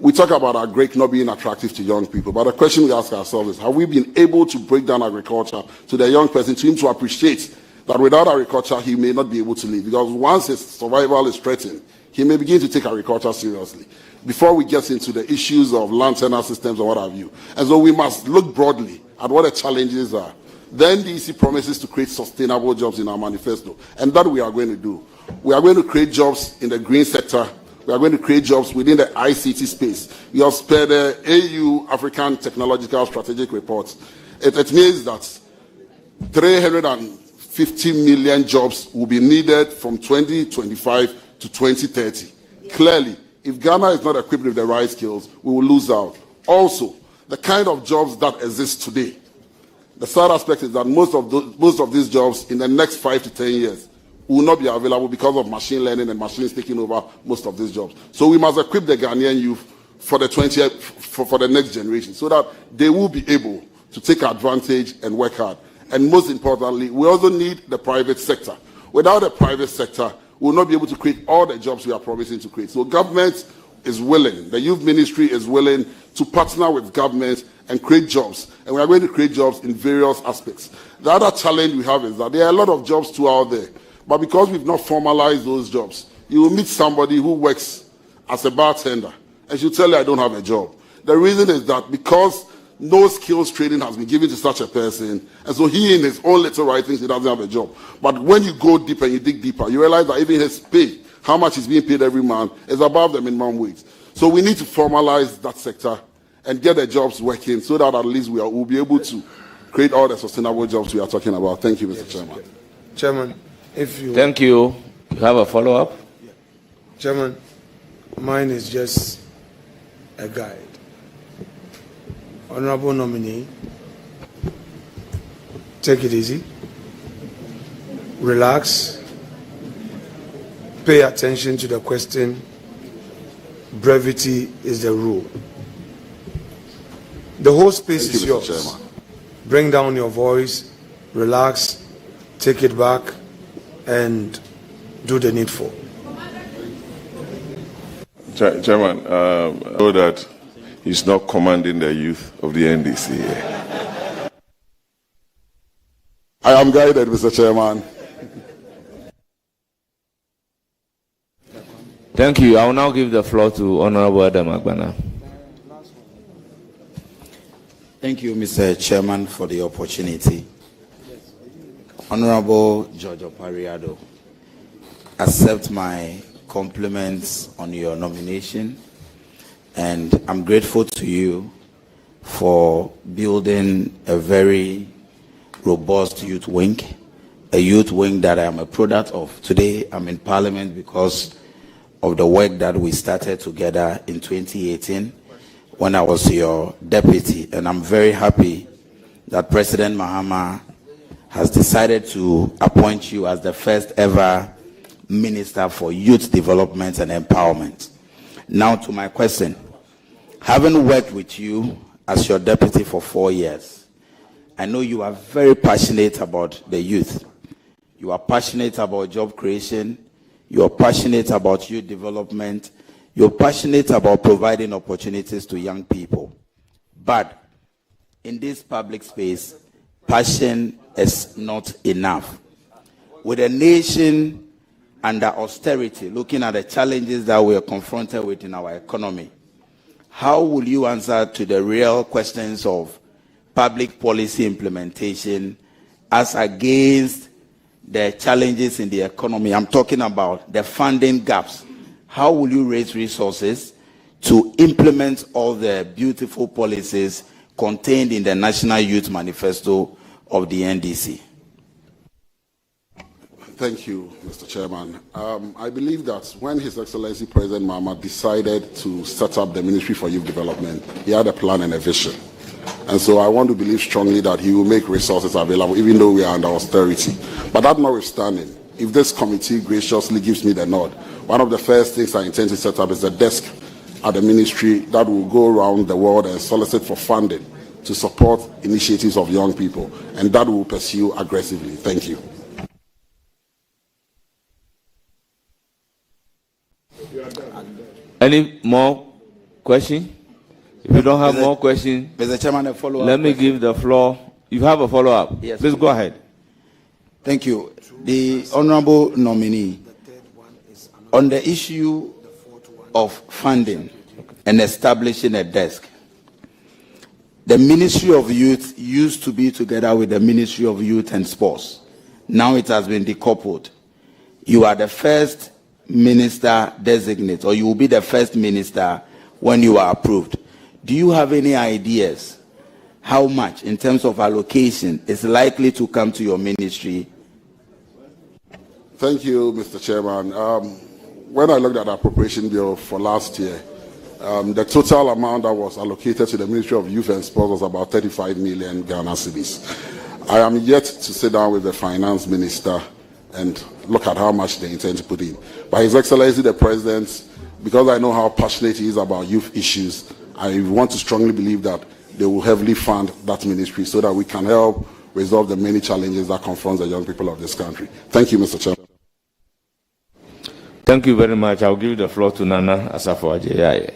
We talk about our grape not being attractive to young people, but the question we ask ourselves is, have we been able to break down agriculture to the young person, to him to appreciate that without agriculture, he may not be able to live, because once his survival is threatened, he may begin to take agriculture seriously before we get into the issues of land tenure systems or what have you. And so we must look broadly at what the challenges are. The NDC promises to create sustainable jobs in our manifesto, and that we are going to do. We are going to create jobs in the green sector. We are going to create jobs within the ICT space. We have spared the AU African Technological Strategic Report. It means that 350 million jobs will be needed from 2025 to 2030. Clearly, if Ghana is not equipped with the right skills, we will lose out. Also, the kind of jobs that exist today, the sad aspect is that most of these jobs in the next 5 to 10 years will not be available because of machine learning and machines taking over most of these jobs. So we must equip the Ghanaian youth for the next generation, so that they will be able to take advantage and work hard. And most importantly, we also need the private sector. Without the private sector, we will not be able to create all the jobs we are promising to create. So government is willing, the youth ministry is willing to partner with government and create jobs. And we are going to create jobs in various aspects. The other challenge we have is that there are a lot of jobs too out there. But because we've not formalized those jobs, you will meet somebody who works as a bartender and she'll tell you, I don't have a job. The reason is that because no skills training has been given to such a person, and so he in his own little right thinks he doesn't have a job. But when you go deeper and you dig deeper, you realize that even his pay, how much is being paid every month, is above the minimum wage. So we need to formalize that sector and get the jobs working, so that at least we'll be able to create all the sustainable jobs we are talking about. Thank you, Mr. Chairman. Chairman, if you... Thank you. You have a follow-up? Chairman, mine is just a guide. Honorable nominee, take it easy, relax, pay attention to the question. Brevity is the rule. The whole space is yours. Chairman. Bring down your voice, relax, take it back, and do the needful. Chairman, I know that he's not commanding the youth of the NDC here. I am guided, Mr. Chairman. Thank you. I will now give the floor to Honorable Addo. Thank you, Mr. Chairman, for the opportunity. Honorable George Opare Addo, accept my compliments on your nomination, and I'm grateful to you for building a very robust youth wing, a youth wing that I am a product of. Today I'm in Parliament because of the work that we started together in 2018 when I was your deputy, and I'm very happy that President Mahama has decided to appoint you as the first ever Minister for Youth Development and Empowerment. Now to my question. Having worked with you as your deputy for 4 years, I know you are very passionate about the youth. You are passionate about job creation. You are passionate about youth development. You're passionate about providing opportunities to young people. But in this public space, passion is not enough. With a nation under austerity, looking at the challenges that we are confronted with in our economy, how will you answer to the real questions of public policy implementation as against the challenges in the economy? I'm talking about the funding gaps. How will you raise resources to implement all the beautiful policies contained in the National Youth Manifesto of the NDC? Thank you, Mr. Chairman. I believe that when His Excellency President Mahama decided to set up the Ministry for Youth Development, he had a plan and a vision. And so I want to believe strongly that he will make resources available, even though we are under austerity. But that notwithstanding, if this committee graciously gives me the nod, one of the first things I intend to set up is a desk at the ministry that will go around the world and solicit for funding to support initiatives of young people, and that will pursue aggressively. Thank you. Any more questions? If you don't have more questions, Mr. Chairman, a follow-up. Let me give the floor. You have a follow-up? Yes. Please go ahead. Thank you. The honorable nominee, on the issue of funding and establishing a desk, the Ministry of Youth used to be together with the Ministry of Youth and Sports. Now it has been decoupled. You are the first minister designate, or you will be the first minister when you are approved. Do you have any ideas how much, in terms of allocation, is likely to come to your ministry? Thank you, Mr. Chairman. When I looked at the appropriation bill for last year, the total amount that was allocated to the Ministry of Youth and Sports was about 35 million Ghana cedis. I am yet to sit down with the finance minister and look at how much they intend to put in. But His Excellency the President, because I know how passionate he is about youth issues, I want to strongly believe that they will heavily fund that ministry so that we can help resolve the many challenges that confront the young people of this country. Thank you, Mr. Chairman. Thank you very much. I'll give the floor to Nana Asafo Addo.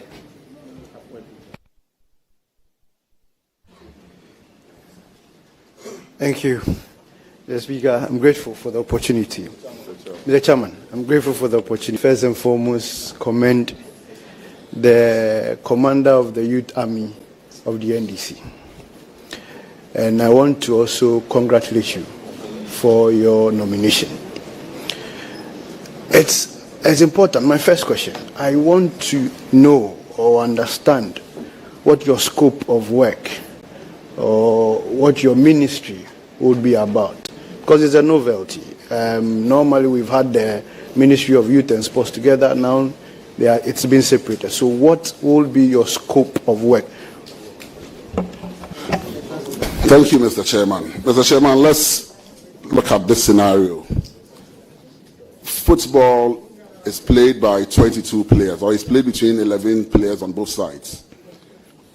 Thank you, Mr. Speaker. I'm grateful for the opportunity. Mr. Chairman, I'm grateful for the opportunity. First and foremost, commend the commander of the Youth Army of the NDC. And I want to also congratulate you for your nomination. It's important. My first question, I want to know or understand what your scope of work or what your ministry would be about, because it's a novelty. Normally we've had the Ministry of Youth and Sports together. Now it's been separated. So what will be your scope of work? Thank you, Mr. Chairman. Mr. Chairman, let's look at this scenario. Football is played by 22 players, or is played between 11 players on both sides.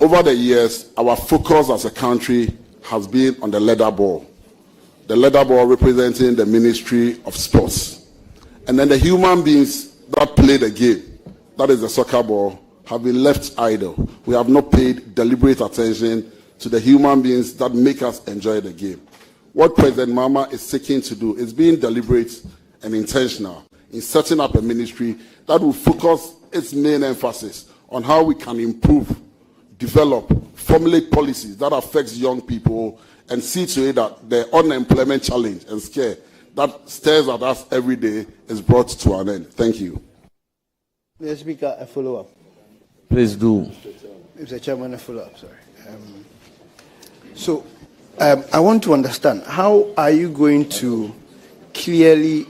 Over the years, our focus as a country has been on the leather ball. The leather ball representing the Ministry of Sports. And then the human beings that play the game, that is the soccer ball, have been left idle. We have not paid deliberate attention to the human beings that make us enjoy the game. What President Mama is seeking to do is being deliberate and intentional in setting up a ministry that will focus its main emphasis on how we can improve, develop, formulate policies that affects young people and see to it that the unemployment challenge and scare that stares at us every day is brought to an end. Thank you. Mr. Speaker, a follow-up. Please do. Mr. Chairman, a follow-up, sorry. I want to understand, how are you going to clearly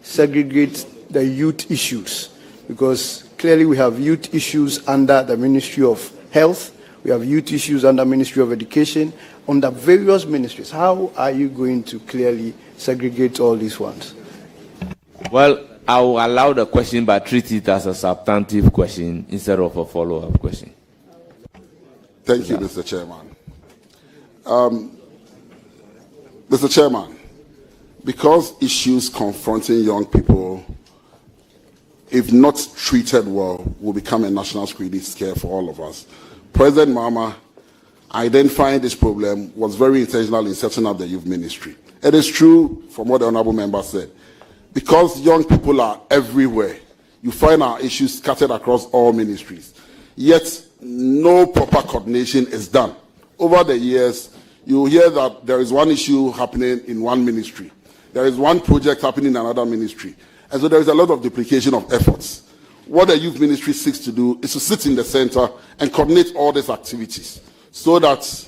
segregate the youth issues? Because clearly we have youth issues under the Ministry of Health, we have youth issues under Ministry of Education, under various ministries. How are you going to clearly segregate all these ones? Well, I will allow the question, but treat it as a substantive question instead of a follow-up question. Thank you, Mr. Chairman. Mr. Chairman, because issues confronting young people, if not treated well, will become a national security scare for all of us. President Mama, identifying this problem, was very intentional in setting up the youth ministry. It is true, from what the honorable member said, because young people are everywhere, you find our issues scattered across all ministries. Yet, no proper coordination is done. Over the years, you hear that there is one issue happening in one ministry. There is one project happening in another ministry. And so there is a lot of duplication of efforts. What the youth ministry seeks to do is to sit in the center and coordinate all these activities so that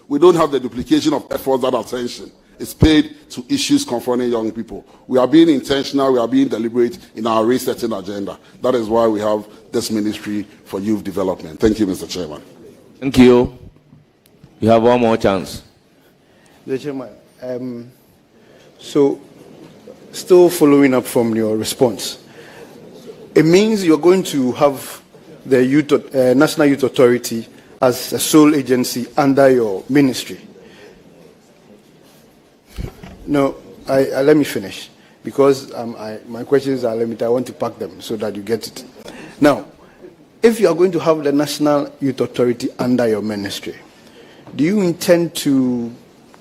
we don't have the duplication of efforts that attention is paid to issues confronting young people. We are being intentional, we are being deliberate in our resetting agenda. That is why we have this ministry for youth development. Thank you, Mr. Chairman. Thank you. You have one more chance. Mr. Chairman, so still following up from your response, it means you're going to have the National Youth Authority as a sole agency under your ministry. No, let me finish, because my questions are limited. I want to pack them so that you get it. Now, if you are going to have the National Youth Authority under your ministry, do you intend to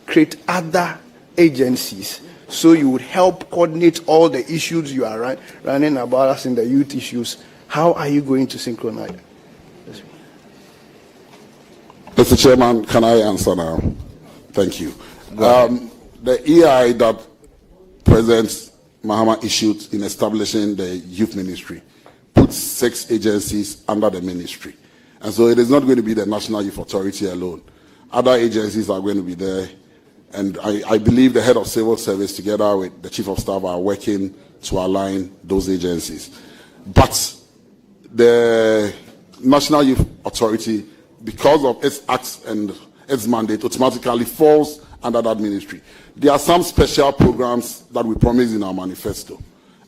create other agencies so you would help coordinate all the issues you are running about us in the youth issues? How are you going to synchronize? Mr. Chairman, can I answer now? Thank you. The EI that President Mahama issued in establishing the youth ministry puts 6 agencies under the ministry. And so it is not going to be the National Youth Authority alone. Other agencies are going to be there. And I believe the head of civil service together with the chief of staff are working to align those agencies. But the National Youth Authority, because of its acts and its mandate, automatically falls under that ministry. There are some special programs that we promise in our manifesto.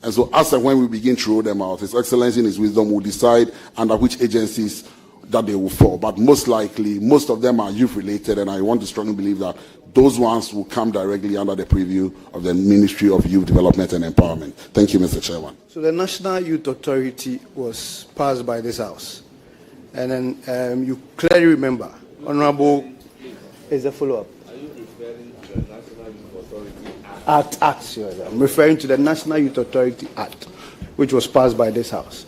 And so as and when we begin to roll them out, His Excellency in His wisdom will decide under which agencies that they will fall. But most likely, most of them are youth-related, and I want to strongly believe that those ones will come directly under the purview of the Ministry of Youth Development and Empowerment. Thank you, Mr. Chairman. So the National Youth Authority was passed by this House. And then you clearly remember, Honorable, is a follow-up. Are you referring to the National Youth Authority Act, yes. I'm referring to the National Youth Authority Act, which was passed by this House.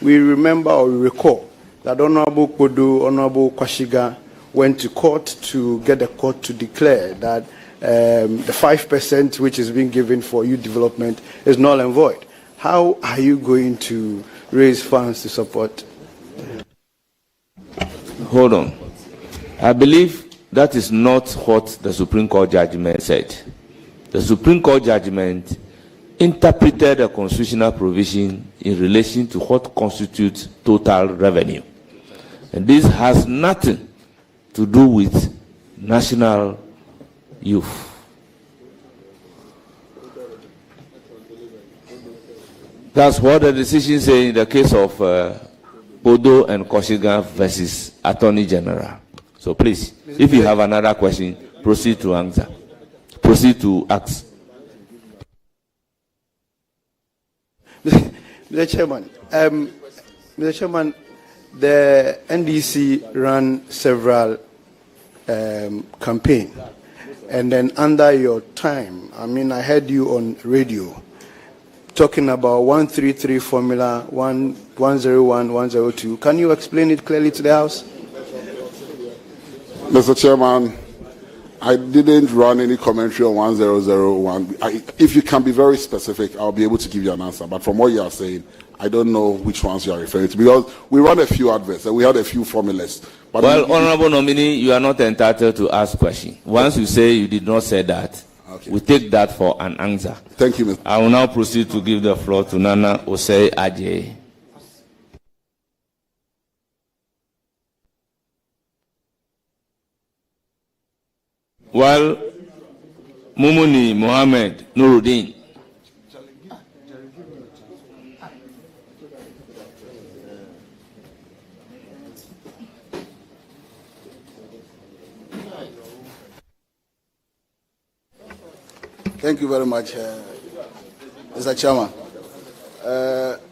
We remember or we recall that Honorable Kodo, Honorable Kwashiga went to court to get the court to declare that the 5% which is being given for youth development is null and void. How are you going to raise funds to support? Hold on. I believe that is not what the Supreme Court judgment said. The Supreme Court judgment interpreted the constitutional provision in relation to what constitutes total revenue. And this has nothing to do with national youth. That's what the decision says in the case of Bodo and Koshiga versus Attorney General. So please, if you have another question, proceed to answer. Proceed to ask. Mr. Chairman, the NDC ran several campaigns, and then under your time, I heard you on radio talking about 133 formula, 101, 102. Can you explain it clearly to the House? Mr. Chairman, I didn't run any commentary on 1001. If you can be very specific, I'll be able to give you an answer. But from what you are saying, I don't know which ones you are referring to, because we run a few adverts and we had a few formulas. But well, Honorable Nominee, you are not entitled to ask questions. Once you say you did not say that, okay, we take that for an answer. Thank you, Mr. I will now proceed to give the floor to Nana Osei Adjei. Well, Mumuni Mohammed Nuruddin. Thank you very much, Mr. Chairman.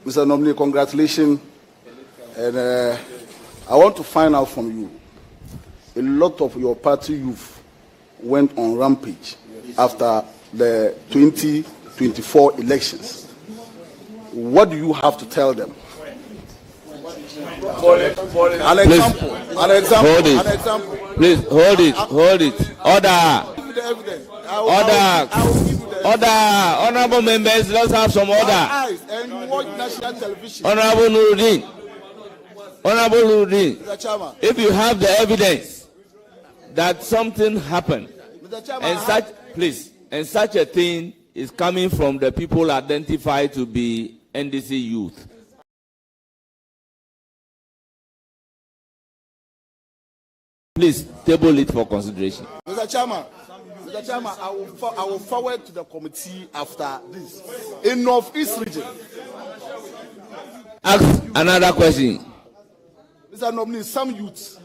Mr. Nominee, congratulations. And I want to find out from you, a lot of your party youth went on rampage after the 2024 elections. What do you have to tell them? An example. Please, hold it. Order. Honorable members, let's have some order. And you watch national television. Honorable Nuruddin, if you have the evidence that something happened, and such a thing is coming from the people identified to be NDC youth, please table it for consideration. Mr. Chairman, I will forward to the committee after this. In Northeast region. Ask another question. Mr. Nominee, some youths,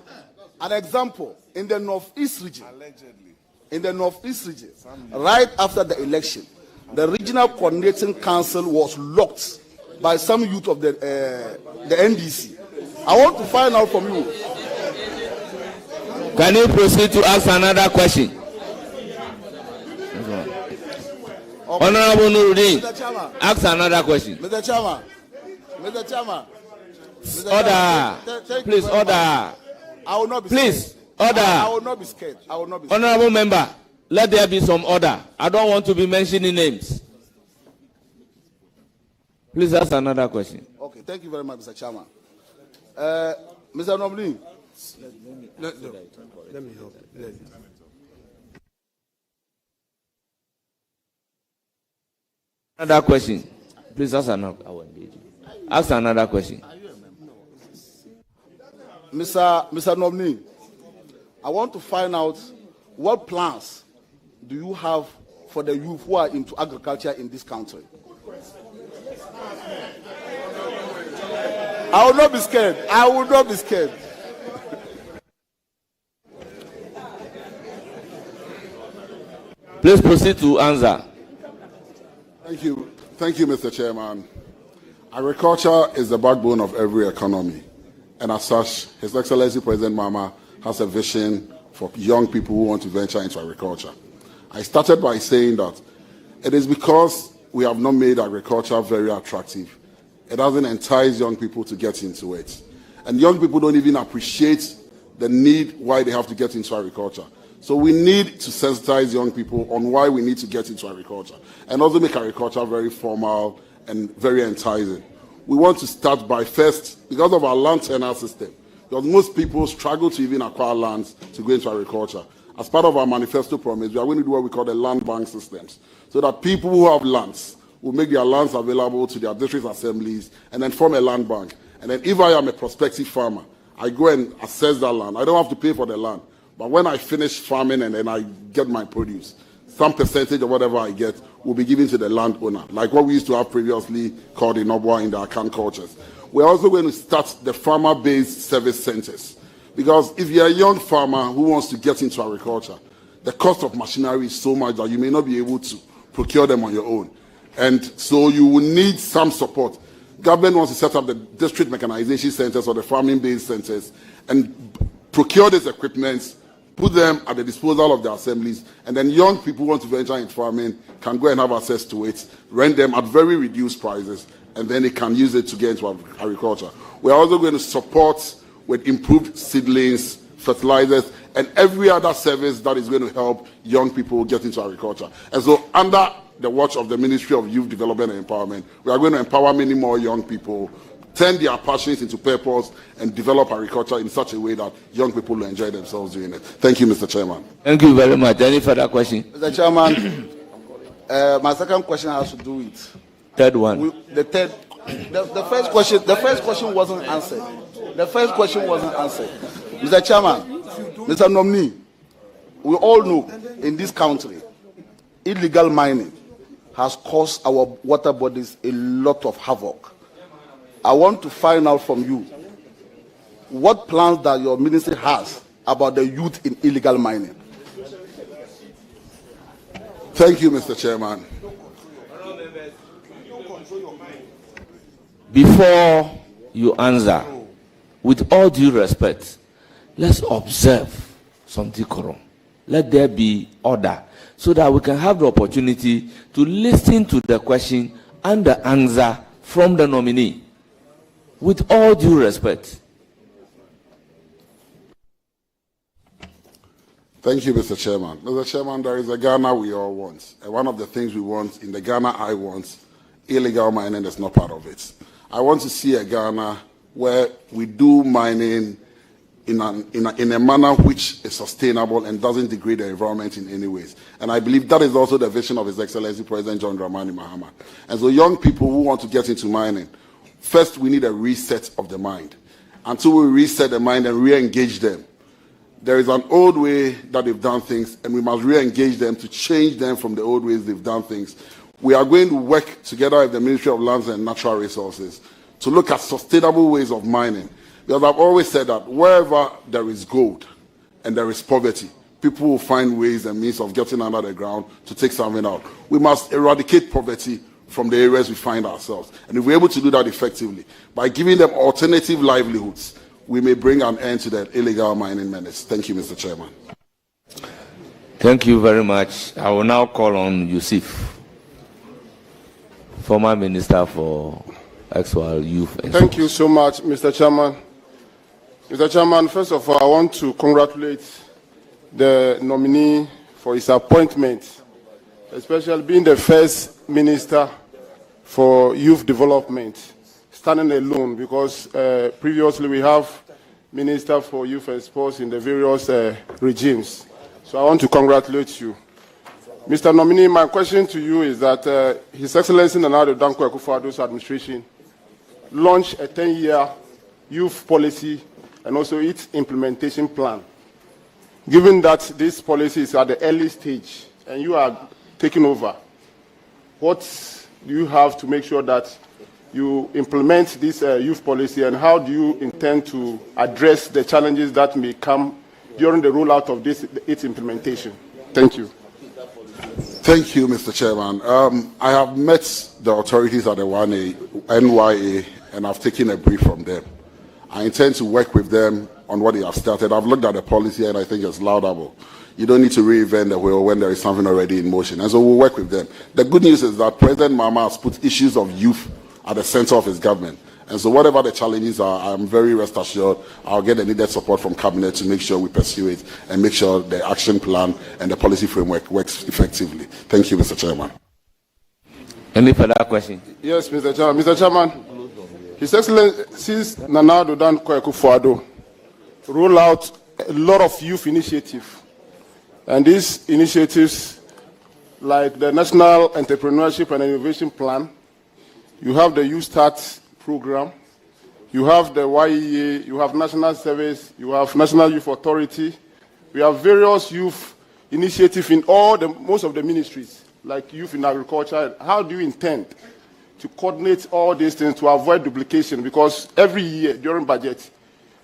an example, in the Northeast region, right after the election, the Regional Coordinating Council was locked by some youth of the NDC. I want to find out from you. Can you proceed to ask another question? Honorable Nuruddin, Mr. Chairman. ask another question. Mr. Chairman. Mr. Chairman. Mr. Order. Chairman. Thank Please, you very order. much. I will not be Please, scared. order. I will not be scared. I will not be scared. Honorable member, let there be some order. I don't want to be mentioning names. Please ask another question. Okay, thank you very much, Mr. Chairman. Mr. Nominee. Let me help. Another question. Please ask another. Ask another question. Mr. Nominee, I want to find out what plans do you have for the youth who are into agriculture in this country? I will not be scared. I will not be scared. Please proceed to answer. Thank you. Thank you, Mr. Chairman. Agriculture is the backbone of every economy. And as such, His Excellency President Mahama has a vision for young people who want to venture into agriculture. I started by saying that it is because we have not made agriculture very attractive. It doesn't entice young people to get into it. And young people don't even appreciate the need why they have to get into agriculture. So we need to sensitize young people on why we need to get into agriculture and also make agriculture very formal and very enticing. We want to start by first, because of our land tenure system, because most people struggle to even acquire lands to go into agriculture. As part of our manifesto promise, we are going to do what we call the land bank systems, so that people who have lands will make their lands available to their district assemblies and then form a land bank. And then if I am a prospective farmer, I go and assess that land. I don't have to pay for the land. But when I finish farming and then I get my produce, some percentage of whatever I get will be given to the landowner, like what we used to have previously called in Obwa in the Akan cultures. We're also going to start the farmer-based service centers. Because if you're a young farmer who wants to get into agriculture, the cost of machinery is so much that you may not be able to procure them on your own. And so you will need some support. Government wants to set up the district mechanization centers or the farming-based centers and procure these equipments, put them at the disposal of the assemblies, and then young people who want to venture in farming can go and have access to it, rent them at very reduced prices, and then they can use it to get into agriculture. We're also going to support with improved seedlings, fertilizers, and every other service that is going to help young people get into agriculture. And so under the watch of the Ministry of Youth Development and Empowerment, we are going to empower many more young people, turn their passions into purpose, and develop agriculture in such a way that young people will enjoy themselves doing it. Thank you, Mr. Chairman. Thank you very much. Any further question? Mr. Chairman, my second question has to do with third one. The first question wasn't answered. The first question wasn't answered. Mr. Chairman, Mr. Nominee, we all know in this country, illegal mining has caused our water bodies a lot of havoc. I want to find out from you what plans that your ministry has about the youth in illegal mining. Thank you, Mr. Chairman. Before you answer, with all due respect, let's observe some decorum. Let there be order so that we can have the opportunity to listen to the question and the answer from the nominee. With all due respect. Thank you, Mr. Chairman. Mr. Chairman, there is a Ghana we all want. And one of the things we want in the Ghana I want, illegal mining is not part of it. I want to see a Ghana where we do mining in a manner which is sustainable and doesn't degrade the environment in any ways. And I believe that is also the vision of His Excellency President John Dramani Mahama. And so young people who want to get into mining, first we need a reset of the mind. Until we reset the mind and re-engage them, there is an old way that they've done things, and we must re-engage them to change them from the old ways they've done things. We are going to work together with the Ministry of Lands and Natural Resources to look at sustainable ways of mining. Because I've always said that wherever there is gold and there is poverty, people will find ways and means of getting under the ground to take something out. We must eradicate poverty from the areas we find ourselves. And if we're able to do that effectively, by giving them alternative livelihoods, we may bring an end to that illegal mining menace. Thank you, Mr. Chairman. Thank you very much. I will now call on Yusuf. former Minister for Sexual Youth and Thank you so much, Mr. Chairman. Mr. Chairman, first of all, I want to congratulate the nominee for his appointment, especially being the first minister for youth development, standing alone, because previously we have Minister for Youth and Sports in the various regimes. So I want to congratulate you. Mr. Nominee, my question to you is that His Excellency Nana Addo Dankwa Akufo-Addo's administration launched a 10-year youth policy and also its implementation plan. Given that this policy is at the early stage and you are taking over, what do you have to make sure that you implement this youth policy, and how do you intend to address the challenges that may come during the rollout of its implementation? Thank you. Thank you, Mr. Chairman. I have met the authorities at the NYA, and I've taken a brief from them. I intend to work with them on what they have started. I've looked at the policy, and I think it's laudable. You don't need to reinvent the wheel when there is something already in motion. And so we'll work with them. The good news is that President Mahama has put issues of youth at the center of his government. And so whatever the challenges are, I'm very rest assured I'll get the needed support from Cabinet to make sure we pursue it and make sure the action plan and the policy framework works effectively. Thank you, Mr. Chairman. Any further question? Yes, Mr. Chairman. Mr. Chairman, His Excellency Nana Addo Dankwa Akufo-Addo roll out a lot of youth initiatives. And these initiatives, like the National Entrepreneurship and Innovation Plan, you have the Youth Start program, you have the YEA, you have National Service, you have National Youth Authority. We have various youth initiatives in most of the ministries, like youth in agriculture. How do you intend to coordinate all these things to avoid duplication? Because every year during budget,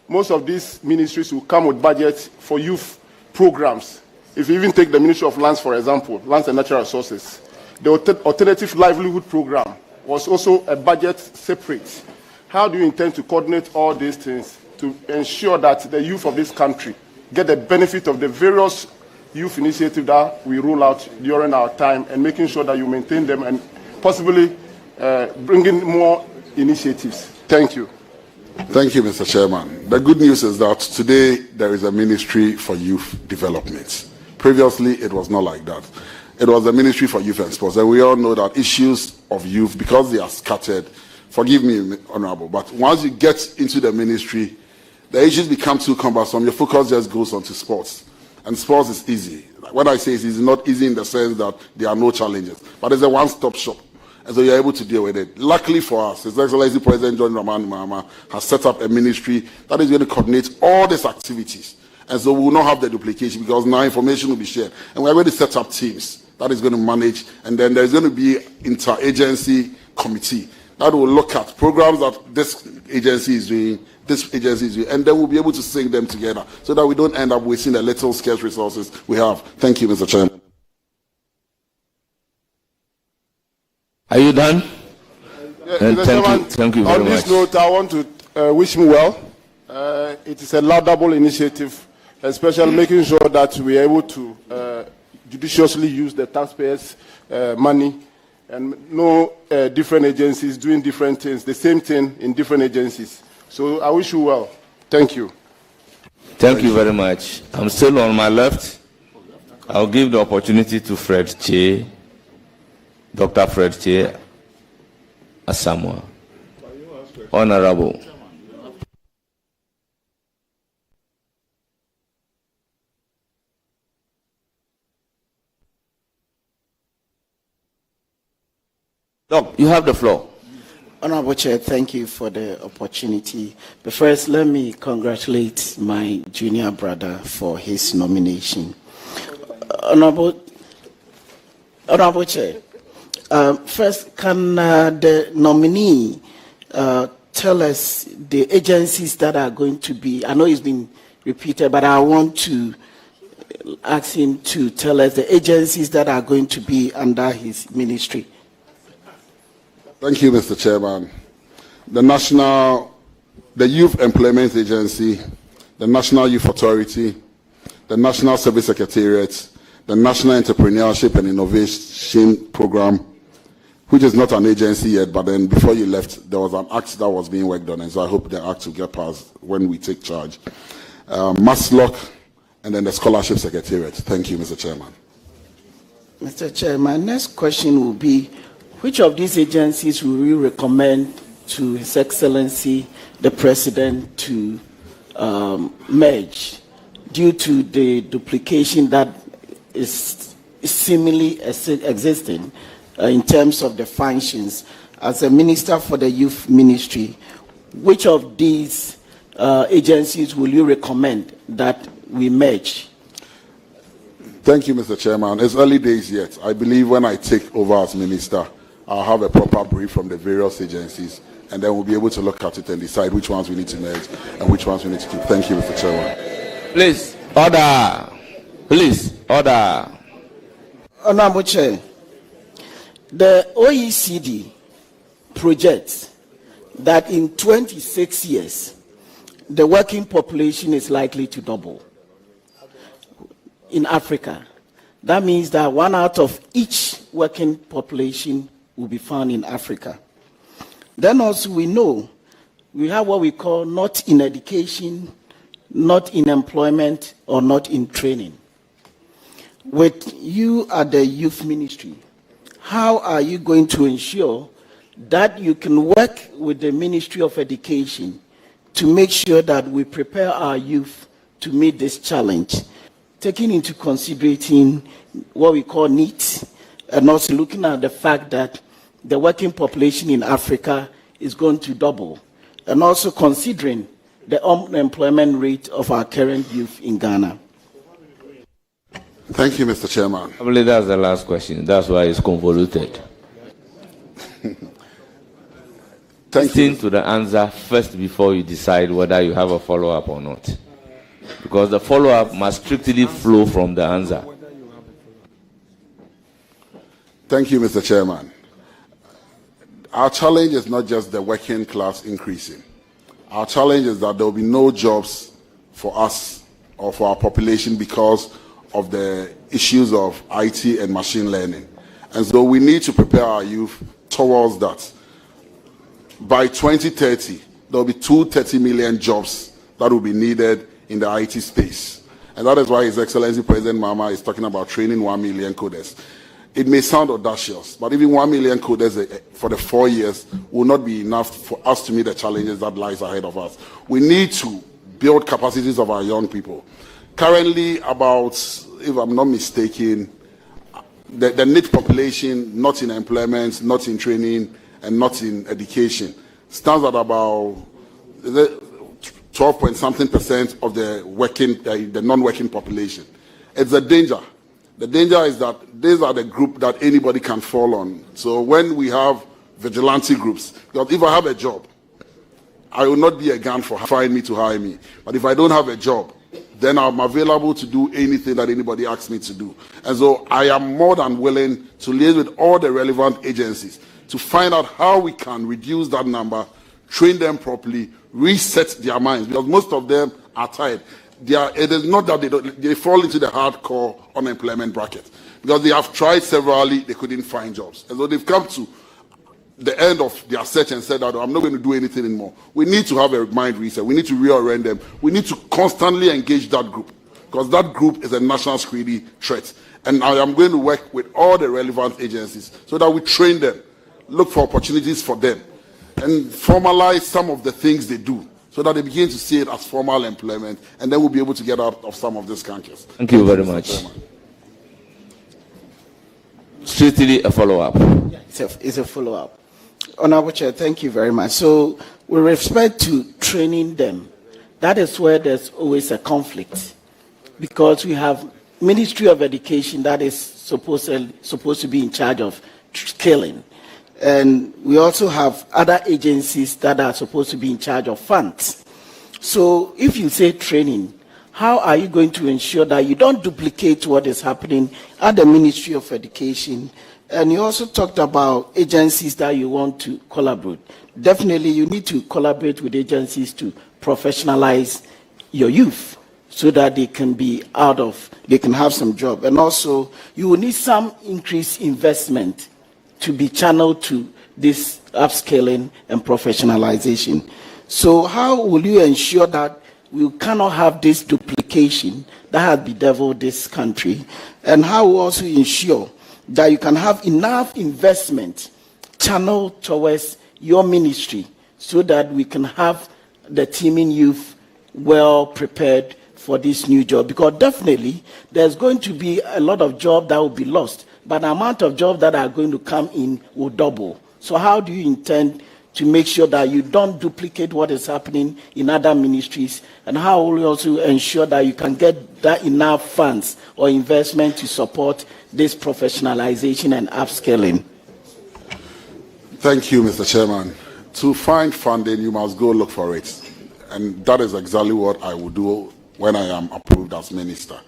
most of these ministries will come with budgets for youth programs. If you even take the Ministry of Lands, for example, Lands and Natural Resources, the Alternative Livelihood Program was also a budget separate. How do you intend to coordinate all these things to ensure that the youth of this country get the benefit of the various youth initiatives that we roll out during our time, and making sure that you maintain them and possibly bring in more initiatives? Thank you. Thank you, Mr. Chairman. The good news is that today there is a Ministry for Youth Development. Previously, it was not like that. It was the Ministry for Youth and Sports, and we all know that issues of youth, because they are scattered, forgive me, Honorable, but once you get into the ministry, the issues become too cumbersome. Your focus just goes on to sports, and sports is easy. When I say it's not easy in the sense that there are no challenges, but it's a one-stop shop, and so you're able to deal with it. Luckily for us, His Excellency President John Dramani Mahama has set up a ministry that is going to coordinate all these activities, and so we will not have the duplication, because now information will be shared, and we're going to set up teams that is going to manage, and then there's going to be interagency committee that will look at programs that this agency is doing, and then we'll be able to sync them together so that we don't end up wasting the little scarce resources we have. Thank you, Mr. Chairman. Are you done? Thank you very much. On this note, I want to wish him well. It is a laudable initiative, especially making sure that we are able to judiciously use the taxpayers' money, and no different agencies doing different things, the same thing in different agencies. So I wish you well. Thank you. Thank you very much. I'm still on my left. I'll give the opportunity to Fred Che, Dr. Fred Che Asamoah. Honorable. Doc, you have the floor. Honorable Chair, thank you for the opportunity. But first, let me congratulate my junior brother for his nomination. Honorable Chair, first, can the nominee tell us the agencies that are going to be, I know it's been repeated, but I want to ask him to tell us the agencies that are going to be under his ministry. Thank you, Mr. Chairman. The Youth Employment Agency, the National Youth Authority, the National Service Secretariat, the National Entrepreneurship and Innovation Program, which is not an agency yet, but then before you left, there was an act that was being worked on, and so I hope the act will get passed when we take charge. Maslock, and then the Scholarship Secretariat. Thank you, Mr. Chairman. Mr. Chair, my next question will be, which of these agencies will you recommend to His Excellency the President to merge due to the duplication that is seemingly existing in terms of the functions? As a Minister for the Youth Ministry, which of these agencies will you recommend that we merge? Thank you, Mr. Chairman. It's early days yet. I believe when I take over as Minister, I'll have a proper brief from the various agencies, and then we'll be able to look at it and decide which ones we need to merge and which ones we need to keep. Thank you, Mr. Chairman. Please, order. Please, order. Honorable Chair, the OECD projects that in 26 years, the working population is likely to double in Africa. That means that 1 out of each working population will be found in Africa. Then also we know we have what we call not in education, not in employment, or not in training. With you at the Youth Ministry, how are you going to ensure that you can work with the Ministry of Education to make sure that we prepare our youth to meet this challenge, taking into consideration what we call needs, and also looking at the fact that the working population in Africa is going to double, and also considering the unemployment rate of our current youth in Ghana? Thank you, Mr. Chairman. I believe that's the last question. That's why it's convoluted. Listen to the answer first before you decide whether you have a follow-up or not. Because the follow-up must strictly flow from the answer. Thank you, Mr. Chairman. Our challenge is not just the working class increasing. Our challenge is that there will be no jobs for us or for our population because of the issues of IT and machine learning. And so we need to prepare our youth towards that. By 2030, there will be 230 million jobs that will be needed in the IT space. And that is why His Excellency President Mahama is talking about training 1 million coders. It may sound audacious, but even 1 million coders for the 4 years will not be enough for us to meet the challenges that lies ahead of us. We need to build capacities of our young people. Currently, about, if I'm not mistaken, the net population, not in employment, not in training, and not in education, stands at about 12-point-something% of the non-working population. It's a danger. The danger is that these are the group that anybody can fall on. So when we have vigilante groups, because if I have a job, I will not be a gun for hiring me to hire me. But if I don't have a job, then I'm available to do anything that anybody asks me to do. And so I am more than willing to liaise with all the relevant agencies to find out how we can reduce that number, train them properly, reset their minds, because most of them are tired. It is not that they fall into the hardcore unemployment bracket, because they have tried severally, they couldn't find jobs. And so they've come to the end of their search and said that, I'm not going to do anything anymore. We need to have a mind reset. We need to reorient them. We need to constantly engage that group, because that group is a national security threat. And I am going to work with all the relevant agencies so that we train them, look for opportunities for them, and formalize some of the things they do so that they begin to see it as formal employment, and then we'll be able to get out of some of these cankers. Thank you very much. Strictly a follow-up. It's a follow-up. Honorable Chair, thank you very much. So with respect to training them, that is where there's always a conflict, because we have Ministry of Education that is supposed to be in charge of skilling. And we also have other agencies that are supposed to be in charge of funds. So if you say training, how are you going to ensure that you don't duplicate what is happening at the Ministry of Education? And you also talked about agencies that you want to collaborate. Definitely you need to collaborate with agencies to professionalize your youth so that they can have some job. And also you will need some increased investment to be channeled to this upscaling and professionalization. So how will you ensure that we cannot have this duplication that has bedeviled this country? And how will you also ensure that you can have enough investment channeled towards your ministry so that we can have the teeming youth well prepared for this new job? Because definitely there's going to be a lot of jobs that will be lost, but the amount of jobs that are going to come in will double. So how do you intend to make sure that you don't duplicate what is happening in other ministries? And how will you also ensure that you can get that enough funds or investment to support this professionalization and upscaling? Thank you, Mr. Chairman. To find funding, you must go look for it. And that is exactly what I will do when I am approved as minister.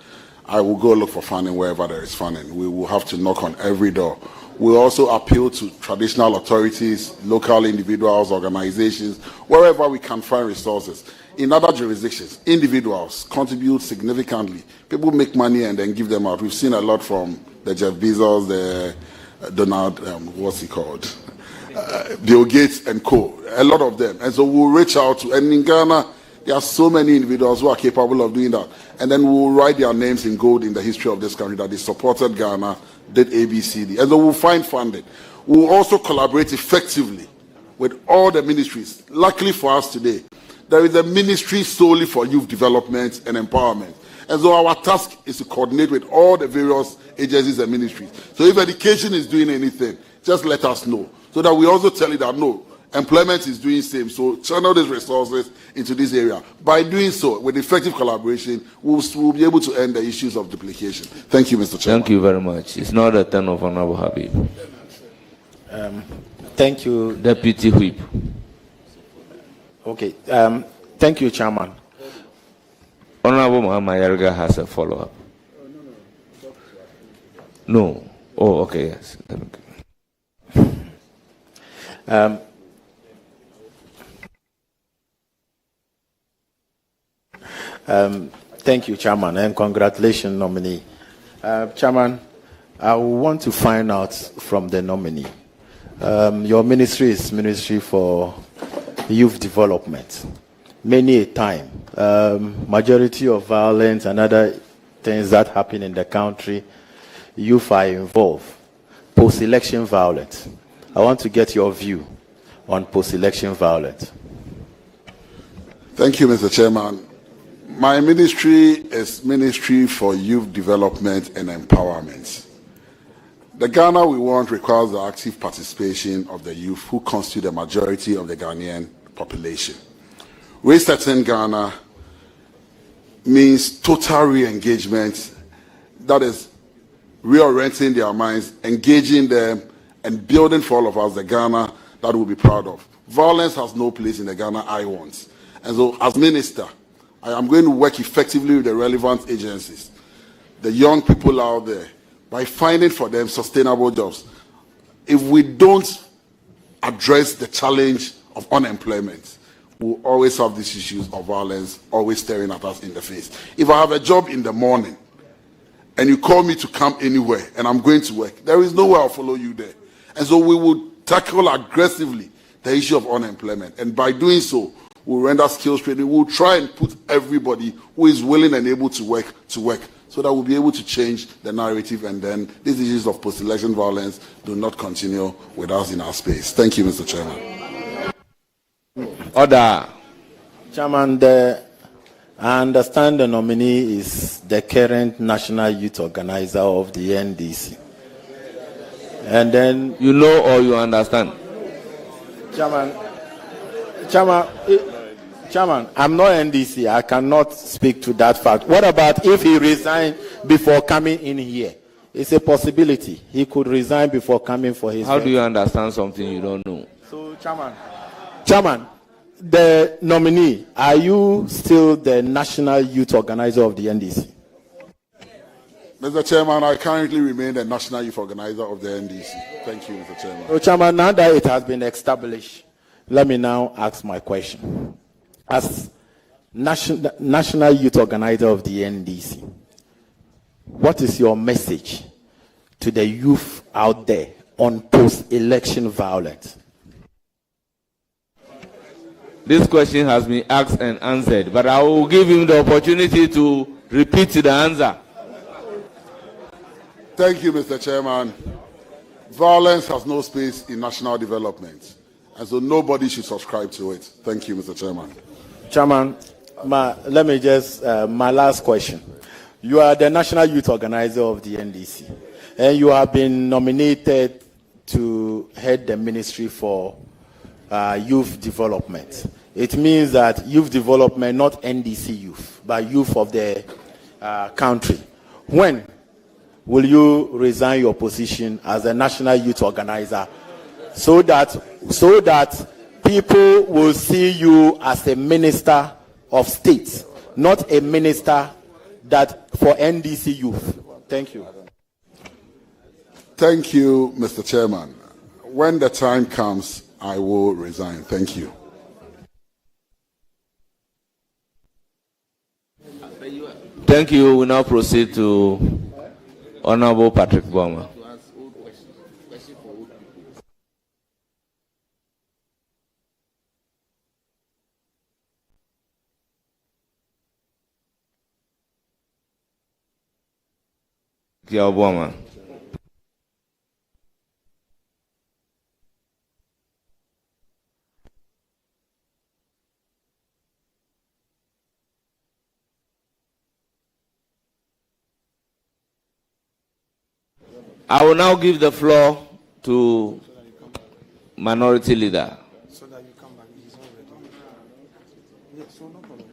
I will go look for funding wherever there is funding. We will have to knock on every door. We also appeal to traditional authorities, local individuals, organizations, wherever we can find resources. In other jurisdictions, individuals contribute significantly. People make money and then give them out. We've seen a lot from the Jeff Bezos, the Donald, what's he called? Bill Gates and co. A lot of them. And so we'll reach out to, and in Ghana, there are so many individuals who are capable of doing that. And then we'll write their names in gold in the history of this country that they supported Ghana, did ABCD. And so we'll find funding. We'll also collaborate effectively with all the ministries. Luckily for us today, there is a ministry solely for youth development and empowerment. And so our task is to coordinate with all the various agencies and ministries. So if education is doing anything, just let us know. So that we also tell you that no, employment is doing the same. So channel these resources into this area. By doing so, with effective collaboration, we'll be able to end the issues of duplication. Thank you, Mr. Chairman. Thank you very much. It's not a turn of Honorable Habib. Thank you, Deputy Whip. Okay. Thank you, Chairman. Honorable Muhammad Yarga has a follow-up. No. Oh, okay, yes. Thank you, Chairman, and congratulations, nominee. Chairman, I want to find out from the nominee. Your ministry is Ministry for Youth Development. Many a time, majority of violence and other things that happen in the country, youth are involved. Post-election violence. I want to get your view on post-election violence. Thank you, Mr. Chairman. My ministry is Ministry for Youth Development and Empowerment. The Ghana we want requires the active participation of the youth who constitute the majority of the Ghanaian population. Resetting Ghana means total re-engagement, that is reorienting their minds, engaging them, and building for all of us the Ghana that we'll be proud of. Violence has no place in the Ghana I want. And so as minister, I am going to work effectively with the relevant agencies, the young people out there, by finding for them sustainable jobs. If we don't address the challenge of unemployment, we'll always have these issues of violence always staring at us in the face. If I have a job in the morning and you call me to come anywhere and I'm going to work, there is no way I'll follow you there. And so we will tackle aggressively the issue of unemployment. And by doing so, we'll render skills training. We'll try and put everybody who is willing and able to work so that we'll be able to change the narrative, and then these issues of post-election violence do not continue with us in our space. Thank you, Mr. Chairman. Order. Chairman, I understand the nominee is the current National Youth Organizer of the NDC. And then... You know or you understand? Chairman, I'm not NDC. I cannot speak to that fact. What about if he resigned before coming in here? It's a possibility. He could resign before coming for his... How do you understand something you don't know? So, Chairman, the nominee, are you still the National Youth Organizer of the NDC? Mr. Chairman, I currently remain the National Youth Organizer of the NDC. Thank you, Mr. Chairman. So, Chairman, now that it has been established, let me now ask my question. As National Youth Organizer of the NDC, what is your message to the youth out there on post-election violence? This question has been asked and answered, but I will give him the opportunity to repeat the answer. Thank you, Mr. Chairman. Violence has no space in national development, and so nobody should subscribe to it. Thank you, Mr. Chairman. Chairman, let me just, my last question. You are the National Youth Organizer of the NDC, and you have been nominated to head the Ministry for Youth Development. It means that youth development, not NDC youth, but youth of the country. When will you resign your position as a National Youth Organizer so that people will see you as a minister of state, not a minister that for NDC youth? Thank you. Thank you, Mr. Chairman. When the time comes, I will resign. Thank you. Thank you. We now proceed to Honorable Patrick Boma. Boma. I will now give the floor to Minority Leader. So that you come back, he's already. Yeah, so no problem.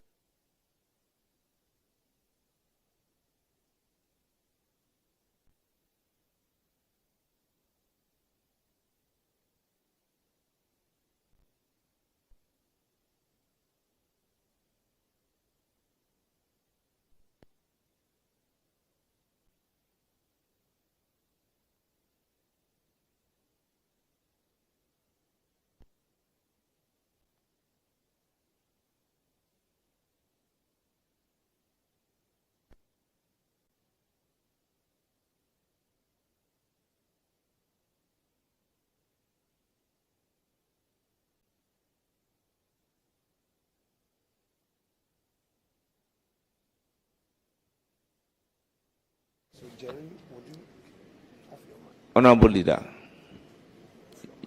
Honorable Leader,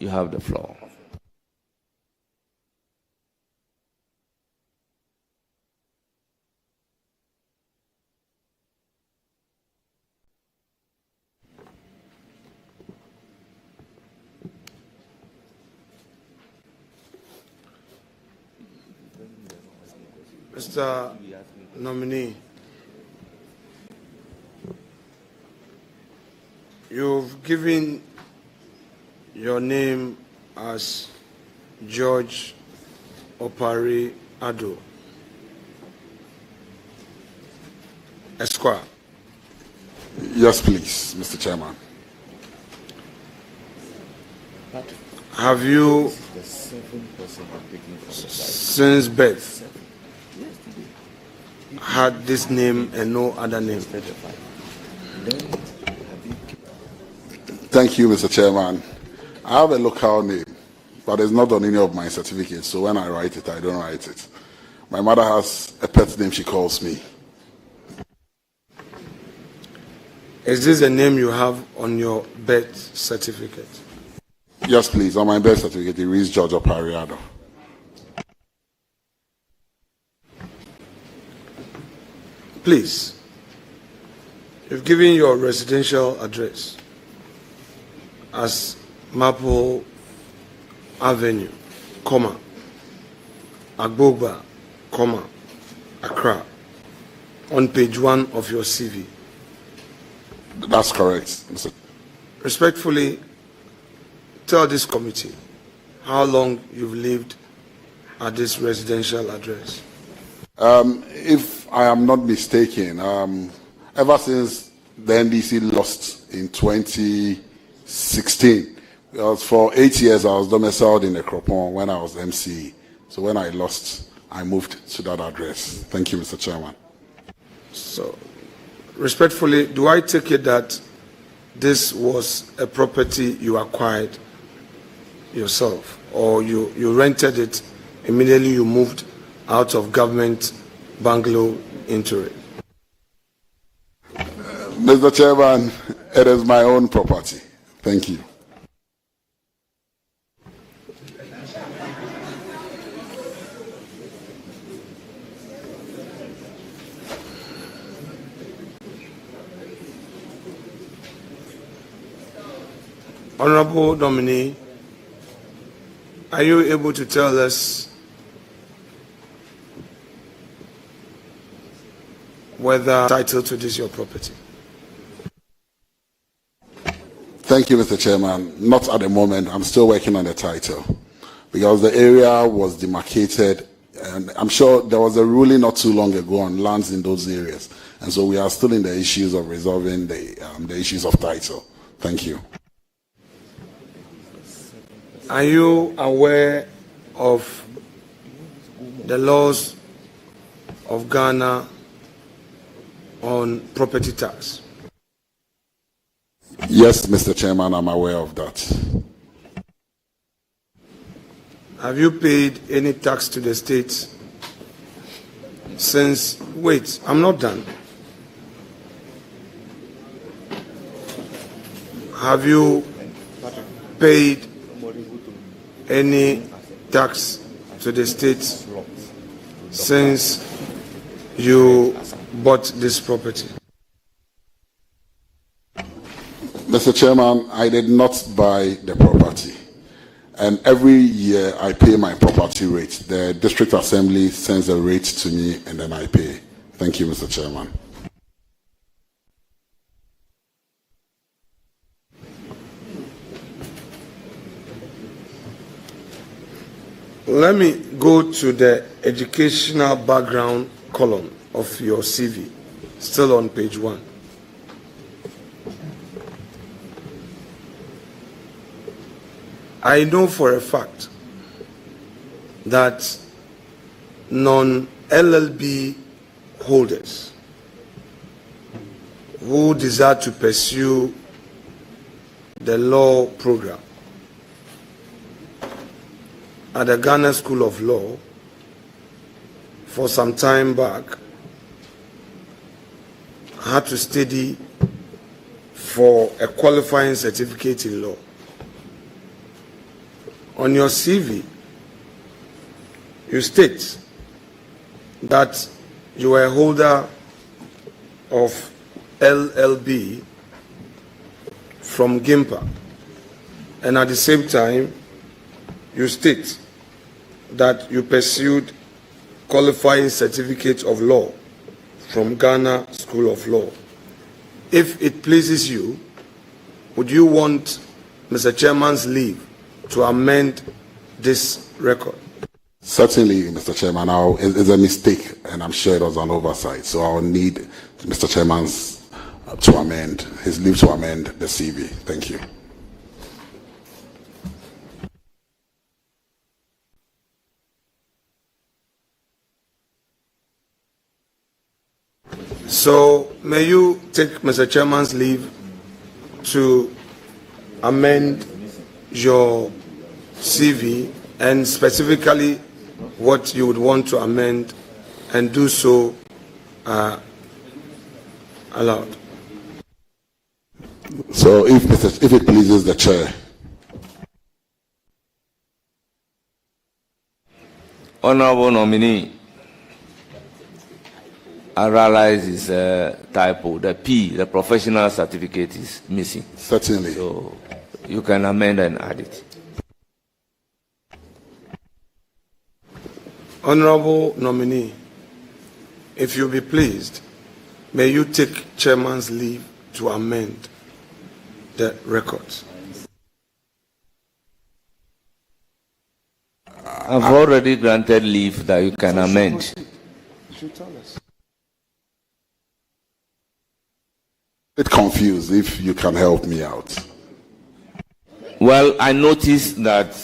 you have the floor. Mr. Nominee, you've given your name as George Opare Addo, Esquire. Yes, please, Mr. Chairman. Have you, since birth, had this name and no other name? Thank you, Mr. Chairman. I have a local name, but it's not on any of my certificates, so when I write it, I don't write it. My mother has a pet name she calls me. Is this a name you have on your birth certificate? Yes, please. On my birth certificate, it reads George Opare Addo. Please, you've given your residential address as Maple Avenue, Agbogba, Accra, on page 1 of your CV. That's correct, Mr. Respectfully, tell this committee how long you've lived at this residential address. If I am not mistaken, ever since the NDC lost in 2016, because for 8 years I was domiciled in Ekropon when I was MC. So when I lost, I moved to that address. Thank you, Mr. Chairman. So, respectfully, do I take it that this was a property you acquired yourself, or you rented it immediately you moved out of government bungalow into it? Mr. Chairman, it is my own property. Thank you. Honorable nominee, are you able to tell us whether title to this your property? Thank you, Mr. Chairman. Not at the moment. I'm still working on the title because the area was demarcated, and I'm sure there was a ruling not too long ago on lands in those areas, and so we are still in the issues of resolving the issues of title. Thank you. Are you aware of the laws of Ghana on property tax? Yes, Mr. Chairman, I'm aware of that. Have you paid any tax to the state since? Wait, I'm not done. Have you paid any tax to the state since you bought this property? Mr. Chairman, I did not buy the property, and every year I pay my property rate. The district assembly sends a rate to me and then I pay. Thank you, Mr. Chairman. Let me go to the educational background column of your CV, still on page 1. I know for a fact that non-LLB holders who desire to pursue the law program at the Ghana School of Law for some time back had to study for a qualifying certificate in law. On your CV, you state that you are a holder of LLB from GIMPA, and at the same time, you state that you pursued qualifying certificate of law from Ghana School of Law. If it pleases you, would you want Mr. Chairman's leave to amend this record? Certainly, Mr. Chairman. It's a mistake, and I'm sure it was an oversight. So I'll need Mr. Chairman's to amend his leave to amend the CV. Thank you. So may you take Mr. Chairman's leave to amend your CV and specifically what you would want to amend, and do so aloud. So if it pleases the chair. Honorable nominee, I realize it's a typo. The P, the professional certificate, is missing. Certainly. So you can amend and add it. Honorable nominee, if you be pleased, may you take Chairman's leave to amend the records. I've already granted leave that you can amend. You should tell us. A bit confused, if you can help me out. Well, I noticed that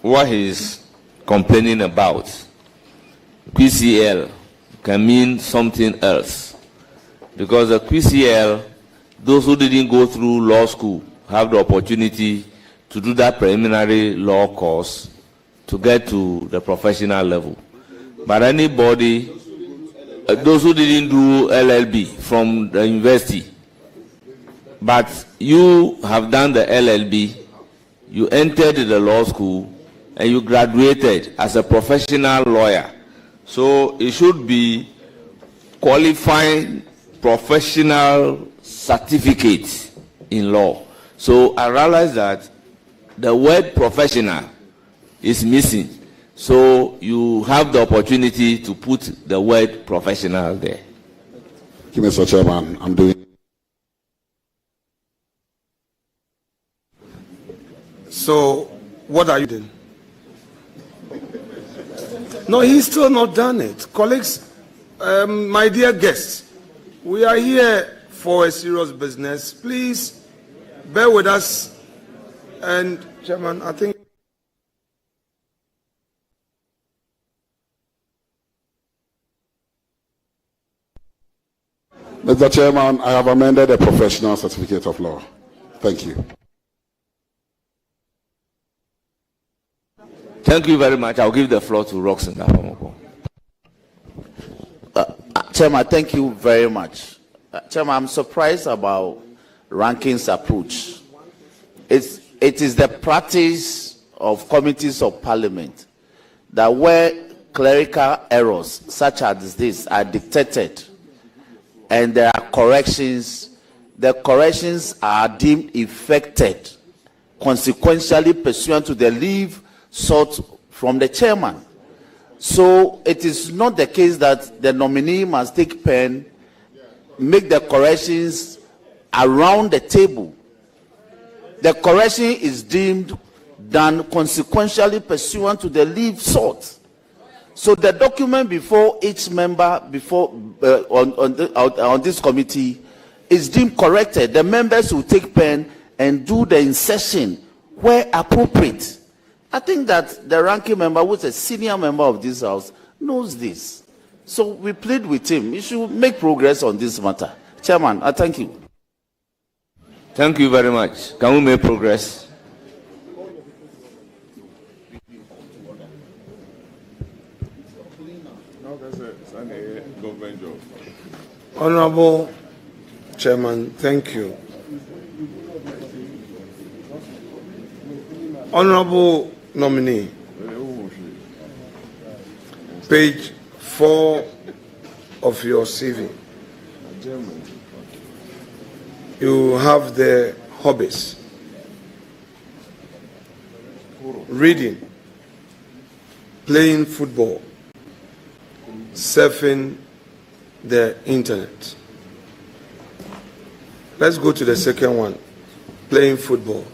what he's complaining about, QCL, can mean something else. Because the QCL those who didn't go through law school have the opportunity to do that preliminary law course to get to the professional level. But anybody, those who didn't do LLB from the university, but you have done the LLB, you entered the law school, and you graduated as a professional lawyer. So it should be qualifying professional certificate in law. So I realized that the word professional is missing. So you have the opportunity to put the word professional there. Thank you, Mr. Chairman. I'm doing. So, what are you doing? No, he's still not done it. Colleagues, my dear guests, we are here for a serious business. Please bear with us. And, Chairman, I think. Mr. Chairman, I have amended the professional certificate of law. Thank you. Thank you very much. I'll give the floor to Roxanne. Chairman, thank you very much. Chairman, I'm surprised about rankings approach. It is the practice of committees of parliament that where clerical errors such as this are detected and there are corrections, the corrections are deemed effected consequentially pursuant to the leave sought from the chairman. So it is not the case that the nominee must take pen, make the corrections around the table. The correction is deemed done consequentially pursuant to the leave sought. So the document before each member on this committee is deemed corrected. The members will take pen and do the insertion where appropriate. I think that the ranking member, who is a senior member of this house, knows this. So we plead with him. He should make progress on this matter. Chairman, I thank you. Thank you very much. Can we make progress? Honorable Chairman, thank you. Honorable nominee, page 4 of your CV. You have the hobbies: reading, playing football, surfing the internet. Let's go to the second one, playing football.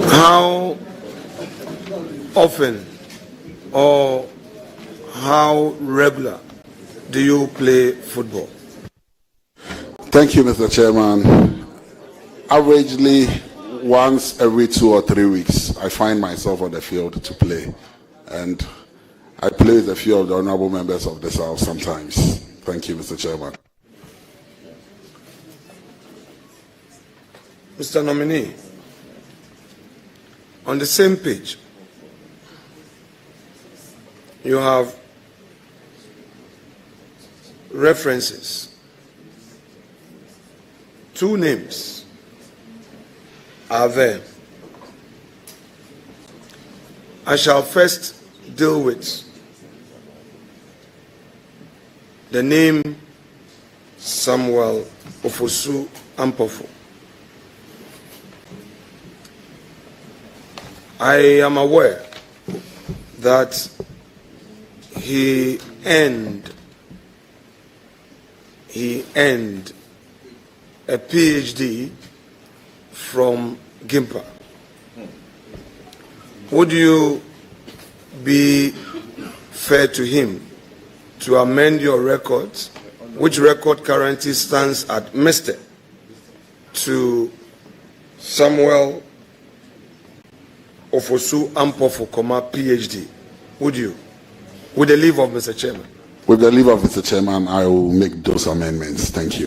How often or how regular do you play football? Thank you, Mr. Chairman. Averagely, once every 2 or 3 weeks, I find myself on the field to play. And I play with a few of the honorable members of this house sometimes. Thank you, Mr. Chairman. Mr. Nominee, on the same page, you have references. 2 names are there. I shall first deal with the name Samuel Ofosu Ampofo. I am aware that he earned a PhD from GIMPA. Would you be fair to him to amend your records, which record currently stands at Mr. to Samuel Ofosu Ampofo, PhD? Would you? With the leave of Mr. Chairman. With the leave of Mr. Chairman, I will make those amendments. Thank you.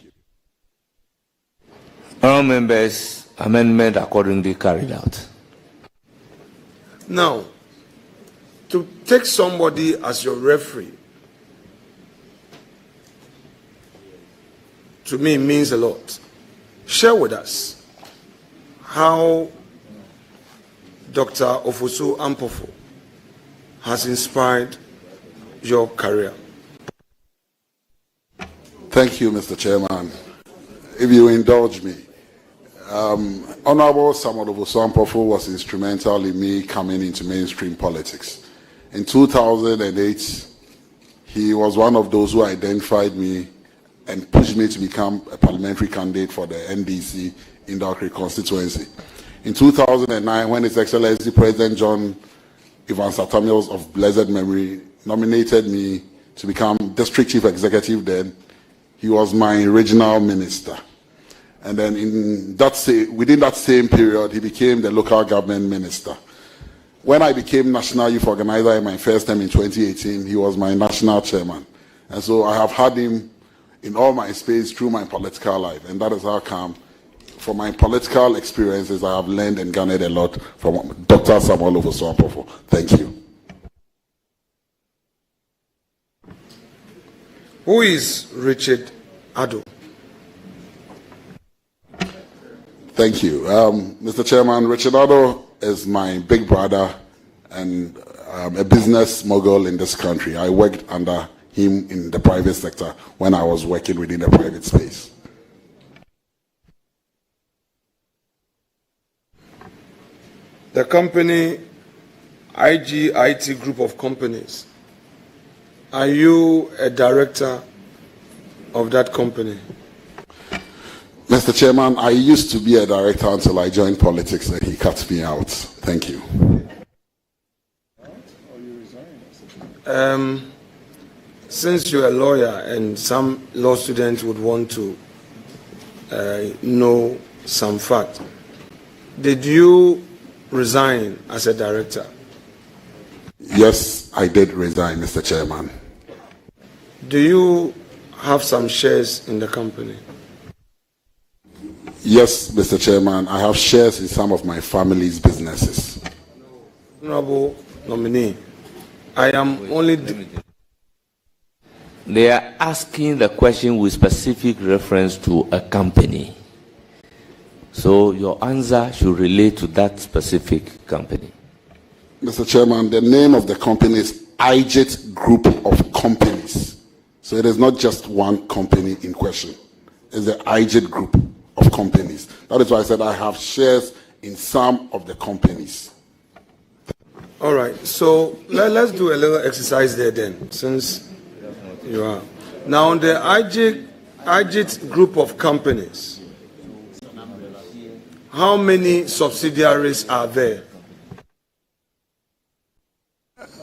All members, amendment accordingly carried out. Now, to take somebody as your referee, to me, means a lot. Share with us how Dr. Ofosu Ampofo has inspired your career. Thank you, Mr. Chairman. If you indulge me, Honorable Samuel Ofosu Ampofo was instrumental in me coming into mainstream politics. In 2008, he was one of those who identified me and pushed me to become a parliamentary candidate for the NDC in the Opare constituency. In 2009, when His Excellency President John Ivan Satamios of blessed memory nominated me to become District Chief Executive then, he was my regional minister. And then within that same period, he became the local government minister. When I became National Youth Organizer in my first term in 2018, he was my national chairman. And so I have had him in all my space through my political life. And that is how come, from my political experiences, I have learned and garnered a lot from Dr. Samuel Ofosu Ampofo. Thank you. Who is Richard Addo? Thank you. Mr. Chairman, Richard Addo is my big brother and a business mogul in this country. I worked under him in the private sector when I was working within the private space. The company IGIT Group of Companies. Are you a director of that company? Mr. Chairman, I used to be a director until I joined politics and he cut me out. Thank you. Since you're a lawyer and some law students would want to know some fact, did you resign as a director? Yes, I did resign, Mr. Chairman. Do you have some shares in the company? Yes, Mr. Chairman, I have shares in some of my family's businesses. Honorable nominee, I am only... They are asking the question with specific reference to a company. So your answer should relate to that specific company. Mr. Chairman, the name of the company is IGIT Group of Companies. So it is not just one company in question. It's the IGIT Group of Companies. That is why I said I have shares in some of the companies. All right, so let's do a little exercise there then, since you are. Now, on the IGIT Group of Companies, how many subsidiaries are there?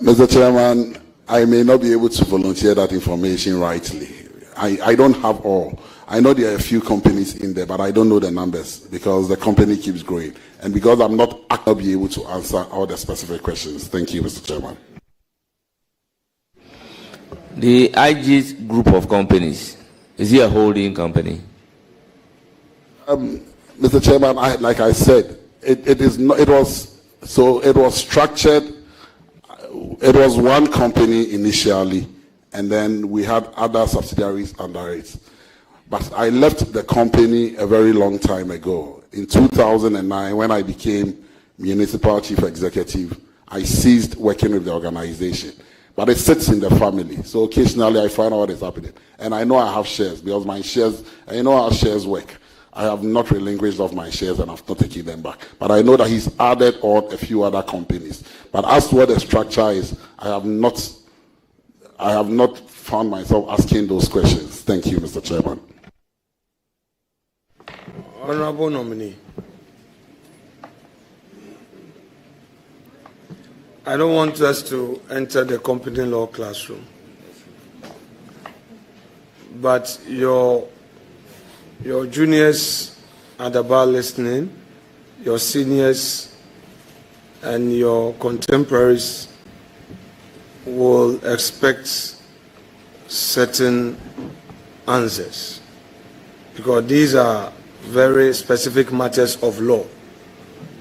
Mr. Chairman, I may not be able to volunteer that information rightly. I don't have all. I know there are a few companies in there, but I don't know the numbers because the company keeps growing. And because I'm not actually able to answer all the specific questions. Thank you, Mr. Chairman. The IGIT Group of Companies, is it a holding company? Mr. Chairman, like I said, it was structured. It was one company initially, and then we had other subsidiaries under it. But I left the company a very long time ago. In 2009, when I became municipal chief executive, I ceased working with the organization. But it sits in the family. So occasionally I find out what is happening. And I know I have shares because my shares, I know how shares work. I have not relinquished of my shares and I've not taken them back. But I know that he's added on a few other companies. But as to what the structure is, I have not found myself asking those questions. Thank you, Mr. Chairman. Honorable nominee, I don't want us to enter the company law classroom, but your juniors at the bar listening, your seniors and your contemporaries will expect certain answers, because these are very specific matters of law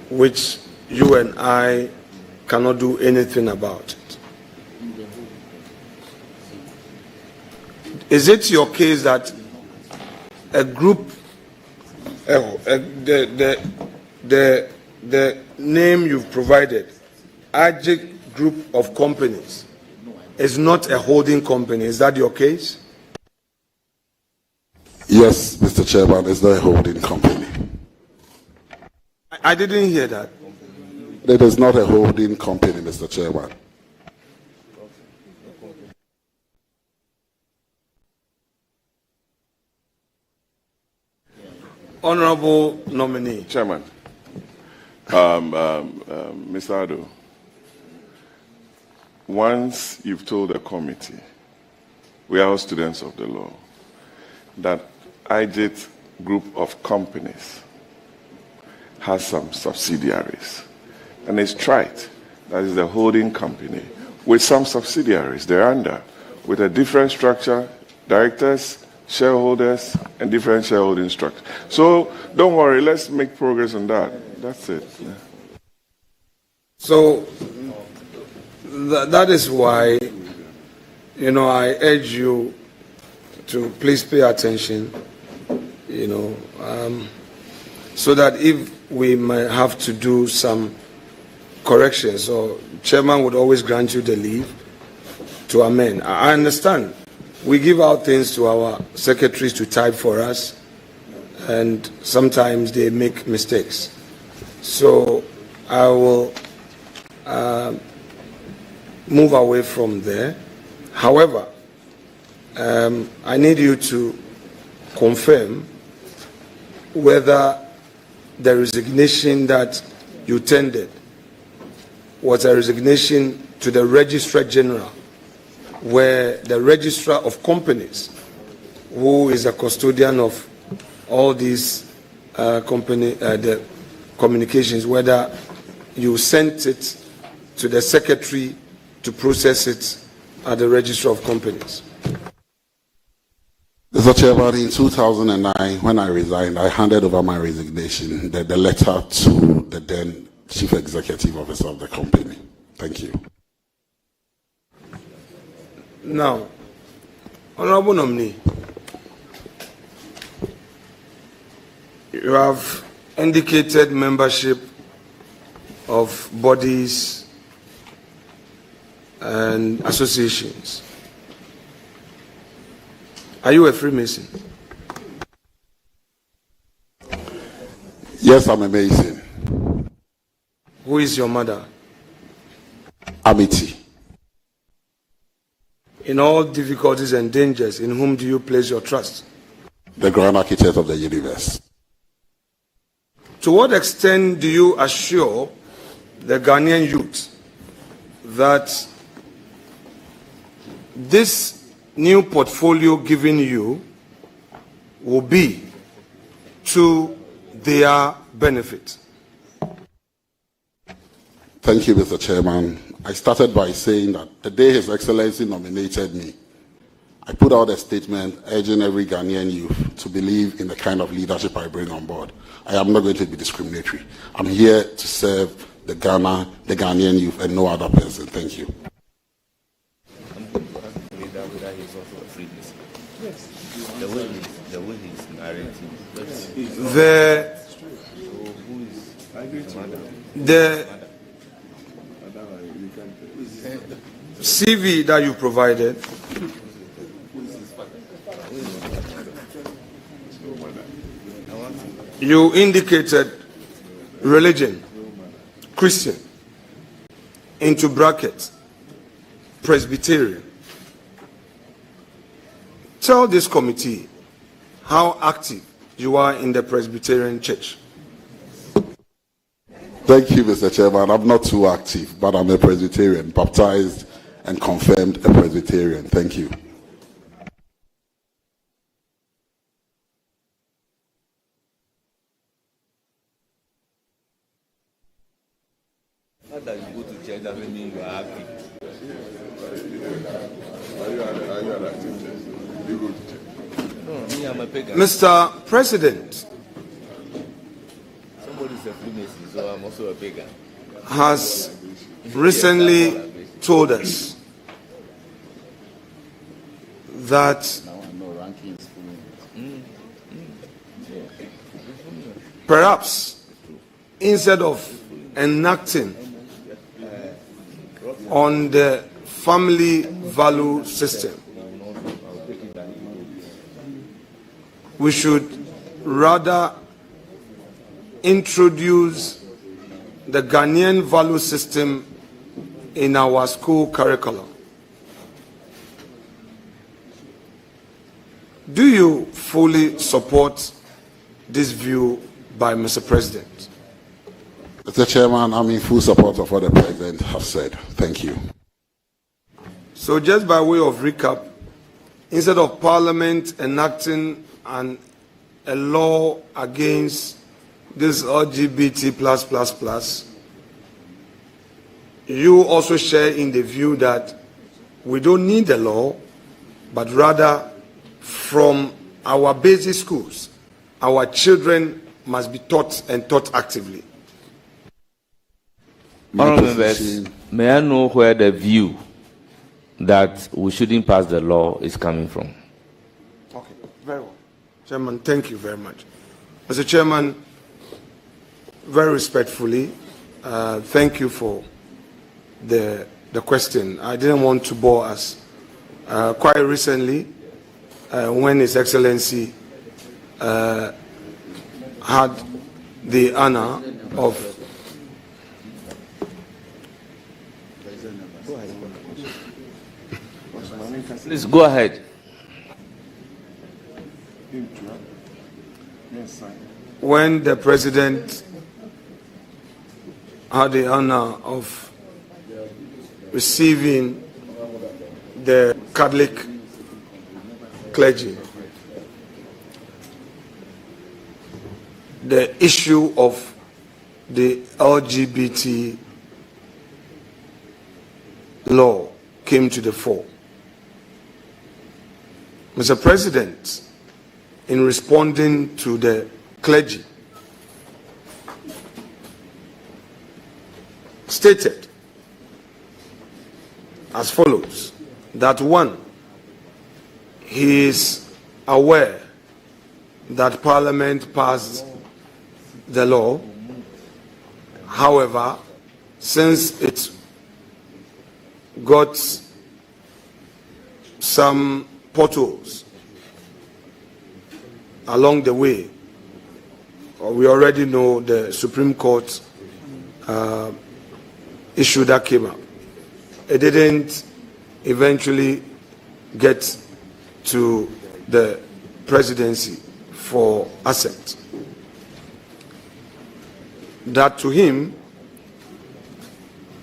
which you and I cannot do anything about it. Is it your case that a group, the name you've provided, AGIC Group of Companies, is not a holding company? Is that your case? Yes, Mr. Chairman, it's not a holding company. I didn't hear that. It is not a holding company, Mr. Chairman. Honorable nominee. Chairman, Mr. Addo, once you've told the committee, we are all students of the law, that IJIT Group of Companies has some subsidiaries, and it's trite, that is the holding company, with some subsidiaries they're under, with a different structure, directors, shareholders, and different shareholding structure. So don't worry, let's make progress on that. That's it. Yeah. So that is why, I urge you to please pay attention, so that if we might have to do some corrections, or chairman would always grant you the leave to amend. I understand. We give out things to our secretaries to type for us, and sometimes they make mistakes. So I will move away from there. However, I need you to confirm whether the resignation that you tendered was a resignation to the Registrar General, where the Registrar of Companies, who is a custodian of all these the communications, whether you sent it to the Secretary to process it at the Registrar of Companies. Mr. Chairman, in 2009, when I resigned, I handed over my resignation, the letter to the then Chief Executive Officer of the company. Thank you. Now, Honorable Nominee, you have indicated membership of bodies and associations. Are you a Freemason? Yes, I'm a Mason. Who is your mother? Amity. In all difficulties and dangers, in whom do you place your trust? The Grand Architect of the universe. To what extent do you assure the Ghanaian youth that this new portfolio given you will be to their benefit? Thank you, Mr. Chairman. I started by saying that the day His Excellency nominated me, I put out a statement urging every Ghanaian youth to believe in the kind of leadership I bring on board. I am not going to be discriminatory. I'm here to serve the Ghanaian youth, and no other person. Thank you. The CV that you provided you indicated religion, Christian, into brackets, Presbyterian. Tell this committee how active you are in the Presbyterian Church. Thank you, Mr. Chairman. I'm not too active, but I'm a Presbyterian, baptized and confirmed a Presbyterian. Thank you. Not that you go to church doesn't mean you are happy. Are you an activist? You go to church? No, me, I'm a pagan. Mr. President Somebody's a Freemason, so I'm also a pagan. has recently told us that perhaps instead of enacting on the family value system, we should rather introduce the Ghanaian value system in our school curriculum. Do you fully support this view by Mr. President? Mr. Chairman, I'm in full support of what the President has said. Thank you. So just by way of recap, instead of Parliament enacting a law against this LGBT++, you also share in the view that we don't need a law, but rather from our basic schools, our children must be taught and taught actively. Honourable members, may I know where the view that we shouldn't pass the law is coming from? Okay, very well. Chairman, thank you very much. Mr. Chairman, very respectfully, thank you for the question. I didn't want to bore us. Quite recently, when His Excellency had the honor of Please go ahead. When the President had the honor of receiving the Catholic clergy, the issue of the LGBT law came to the fore. Mr. President, in responding to the clergy, stated as follows, that one, he is aware that Parliament passed the law. However, since it got some potholes along the way, we already know the Supreme Court issue that came up. It didn't eventually get to the presidency for assent. That to him,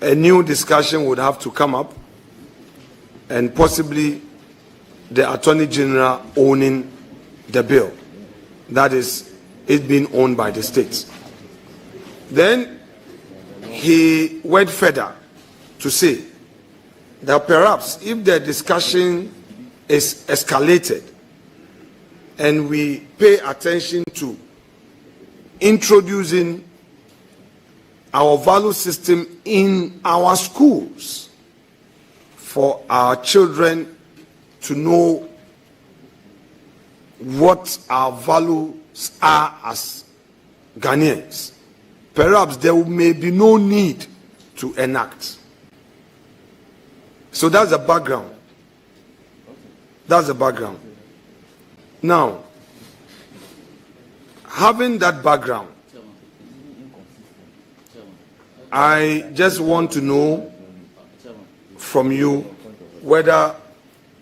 a new discussion would have to come up, and possibly the Attorney General owning the bill, that is, it being owned by the states. Then he went further to say that perhaps if the discussion is escalated and we pay attention to introducing our value system in our schools for our children to know what our values are as Ghanaians, perhaps there may be no need to enact. So that's the background. That's the background. Now, having that background, I just want to know from you whether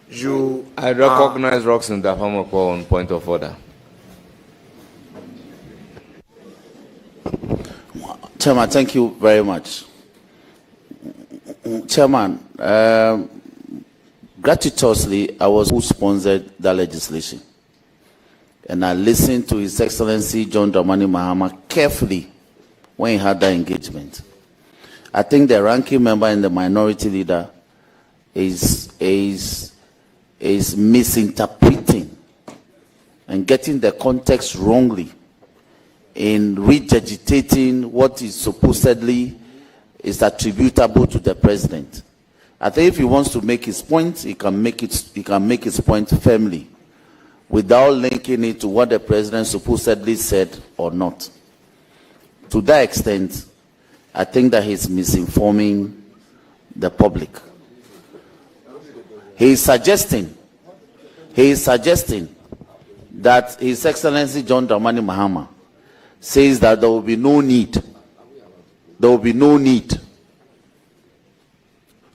you... I recognize Roxanne Dafamoko on point of order. Chairman, thank you very much. Chairman, gratuitously, I was who sponsored that legislation. And I listened to His Excellency John Dramani Mahama carefully when he had that engagement. I think the ranking member and the minority leader is misinterpreting and getting the context wrongly in regurgitating what is supposedly is attributable to the president. I think if he wants to make his point, he can make his point firmly, without linking it to what the president supposedly said or not. To that extent, I think that he's misinforming the public. He is suggesting that His Excellency John Dramani Mahama says that there will be no need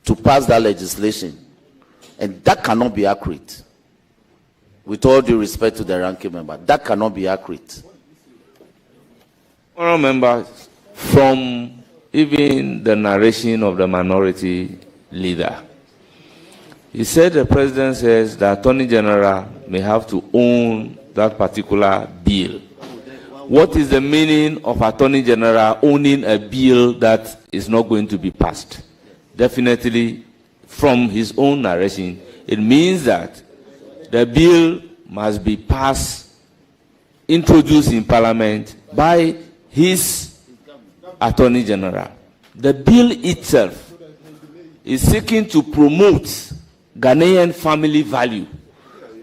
to pass that legislation, and that cannot be accurate. With all due respect to the ranking member, that cannot be accurate. Honourable members, from even the narration of the minority leader, he said the president says the Attorney General may have to own that particular bill. What is the meaning of Attorney General owning a bill that is not going to be passed? Definitely, from his own narration, it means that the bill must be passed, introduced in Parliament by his Attorney General. The bill itself is seeking to promote Ghanaian family value.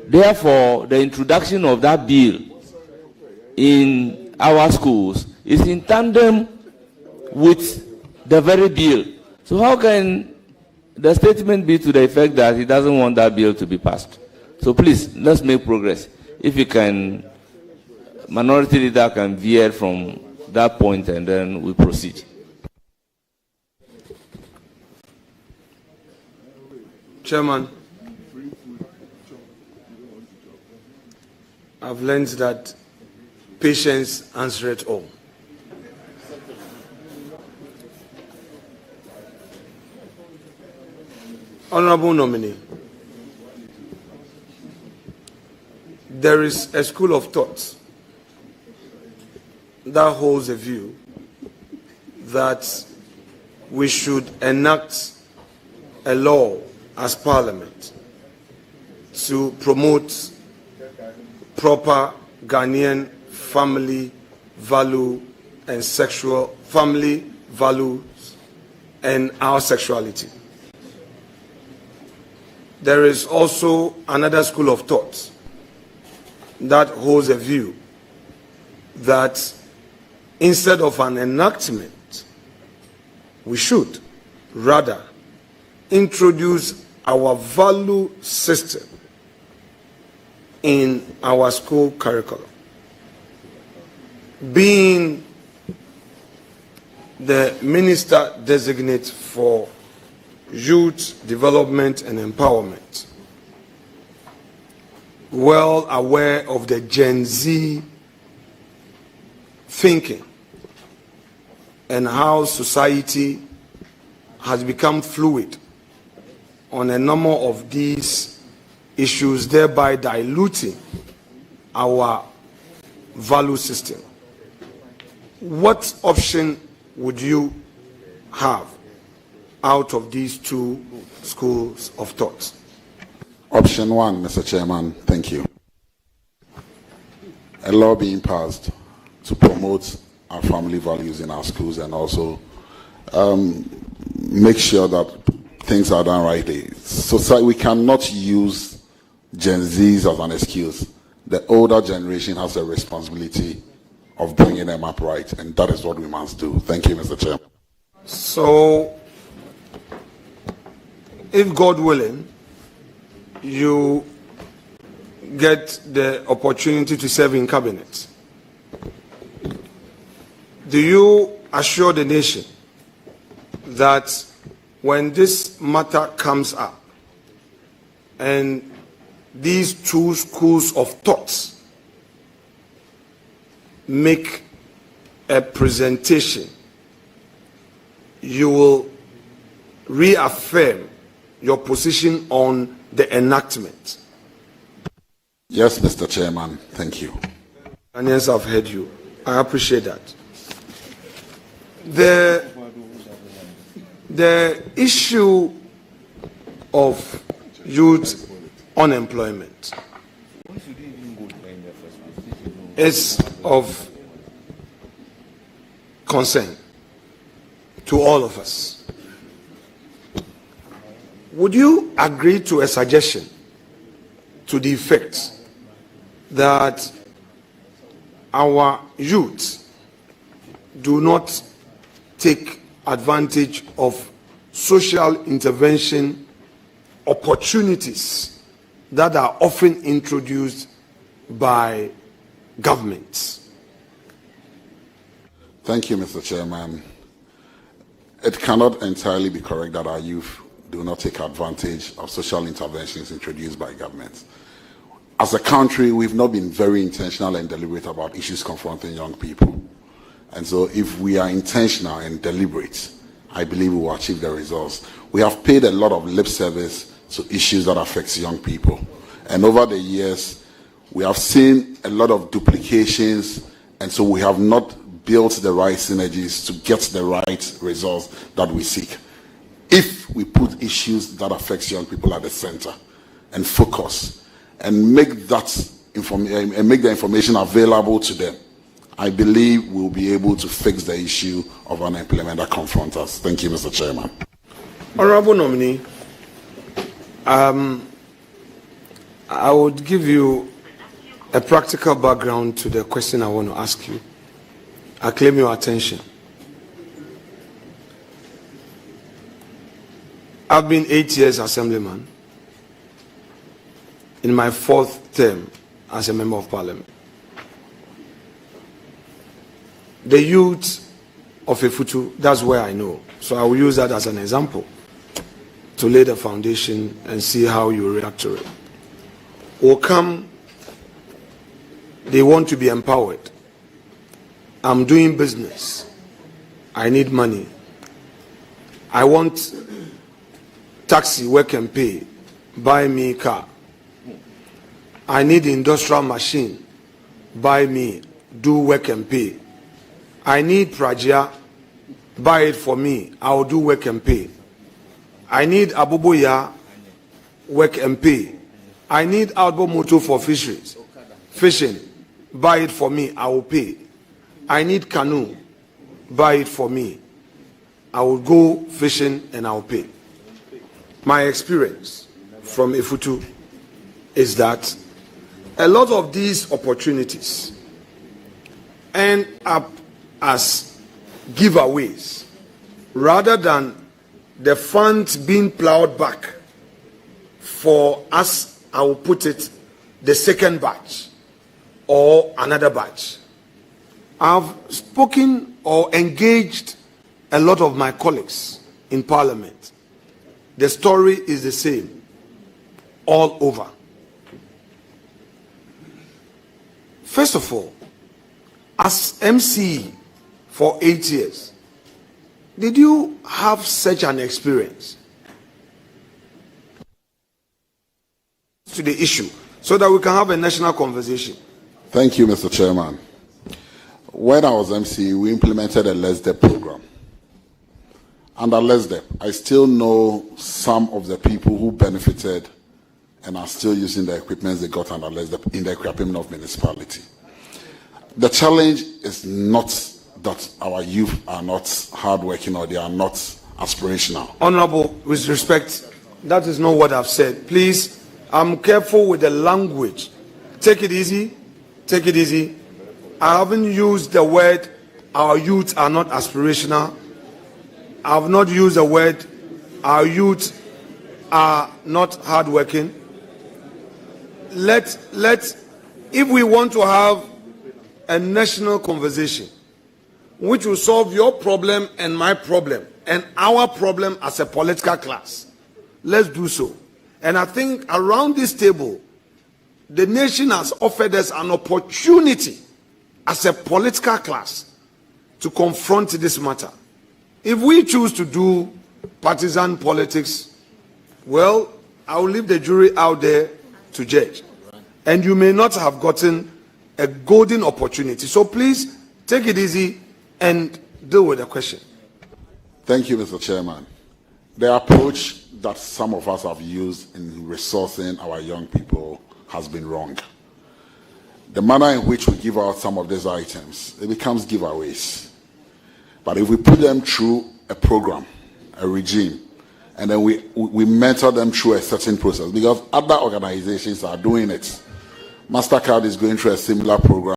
Therefore, the introduction of that bill in our schools is in tandem with the very bill. So how can the statement be to the effect that he doesn't want that bill to be passed? So please, let's make progress. If you can, minority leader can veer from that point and then we proceed. Chairman, I've learned that patience answereth all. Honorable nominee, there is a school of thought that holds a view that we should enact a law as Parliament to promote proper Ghanaian family value and sexual family values and our sexuality. There is also another school of thought that holds a view that instead of an enactment, we should rather introduce our value system in our school curriculum. Being the minister designate for youth development and empowerment, well aware of the Gen Z thinking and how society has become fluid on a number of these issues, thereby diluting our value system. What option would you have out of these two schools of thought? Option one, Mr. Chairman, thank you. A law being passed to promote our family values in our schools and also make sure that things are done rightly. So we cannot use Gen Zs as an excuse. The older generation has a responsibility of bringing them up right, and that is what we must do. Thank you, Mr. Chairman. So, if God willing, you get the opportunity to serve in cabinet, do you assure the nation that when this matter comes up and these two schools of thoughts make a presentation, you will reaffirm your position on the enactment? Yes, Mr. Chairman, thank you. And yes, I've heard you. I appreciate that. The The issue of youth unemployment is of concern to all of us. Would you agree to a suggestion to the effect that our youth do not take advantage of social intervention opportunities that are often introduced by governments? Thank you, Mr. Chairman. It cannot entirely be correct that our youth do not take advantage of social interventions introduced by governments. As a country, we've not been very intentional and deliberate about issues confronting young people. And so if we are intentional and deliberate, I believe we will achieve the results. We have paid a lot of lip service to issues that affect young people. And over the years, we have seen a lot of duplications, and so we have not built the right synergies to get the right results that we seek. If we put issues that affect young people at the center and focus and make that the information available to them, I believe we'll be able to fix the issue of unemployment that confronts us. Thank you, Mr. Chairman. Honorable nominee, I would give you a practical background to the question I want to ask you. I claim your attention. I've been 8 years assemblyman in my 4th term as a member of parliament. The youth of Efutu, that's where I know. So I will use that as an example to lay the foundation and see how you react to it. Will come, they want to be empowered. I'm doing business. I need money. I want taxi, work and pay. Buy me car. I need industrial machine. Buy me, do work and pay. I need Prajia, buy it for me, I will do work and pay. I need Abubuya, work and pay. I need Albo Moto for fisheries, fishing, buy it for me, I will pay. I need canoe, buy it for me, I will go fishing and I will pay. My experience from Efutu is that a lot of these opportunities end up as giveaways rather than the funds being plowed back for us, I will put it, the second batch or another batch. I've spoken or engaged a lot of my colleagues in parliament. The story is the same all over. First of all, as MCE for 8 years, did you have such an experience to the issue so that we can have a national conversation? Thank you, Mr. Chairman. When I was MC, we implemented a LESDEP program. Under LESDEP, I still know some of the people who benefited and are still using the equipment they got under LESDEP in the Equipment of municipality. The challenge is not that our youth are not hardworking or they are not aspirational. Honorable, with respect, that is not what I've said. Please, I'm careful with the language. Take it easy. Take it easy. I haven't used the word our youth are not aspirational. I have not used the word our youth are not hardworking. If we want to have a national conversation which will solve your problem and my problem and our problem as a political class, let's do so. And I think around this table, the nation has offered us an opportunity as a political class to confront this matter. If we choose to do partisan politics, well, I will leave the jury out there to judge. And you may not have gotten a golden opportunity. So please, take it easy and deal with the question. Thank you, Mr. Chairman. the approach that some of us have used in resourcing our young people has been wrong. The manner in which we give out some of these items, it becomes giveaways. But if we put them through a program, a regime, and then we mentor them through a certain process, because other organizations are doing it. MasterCard is going through a similar program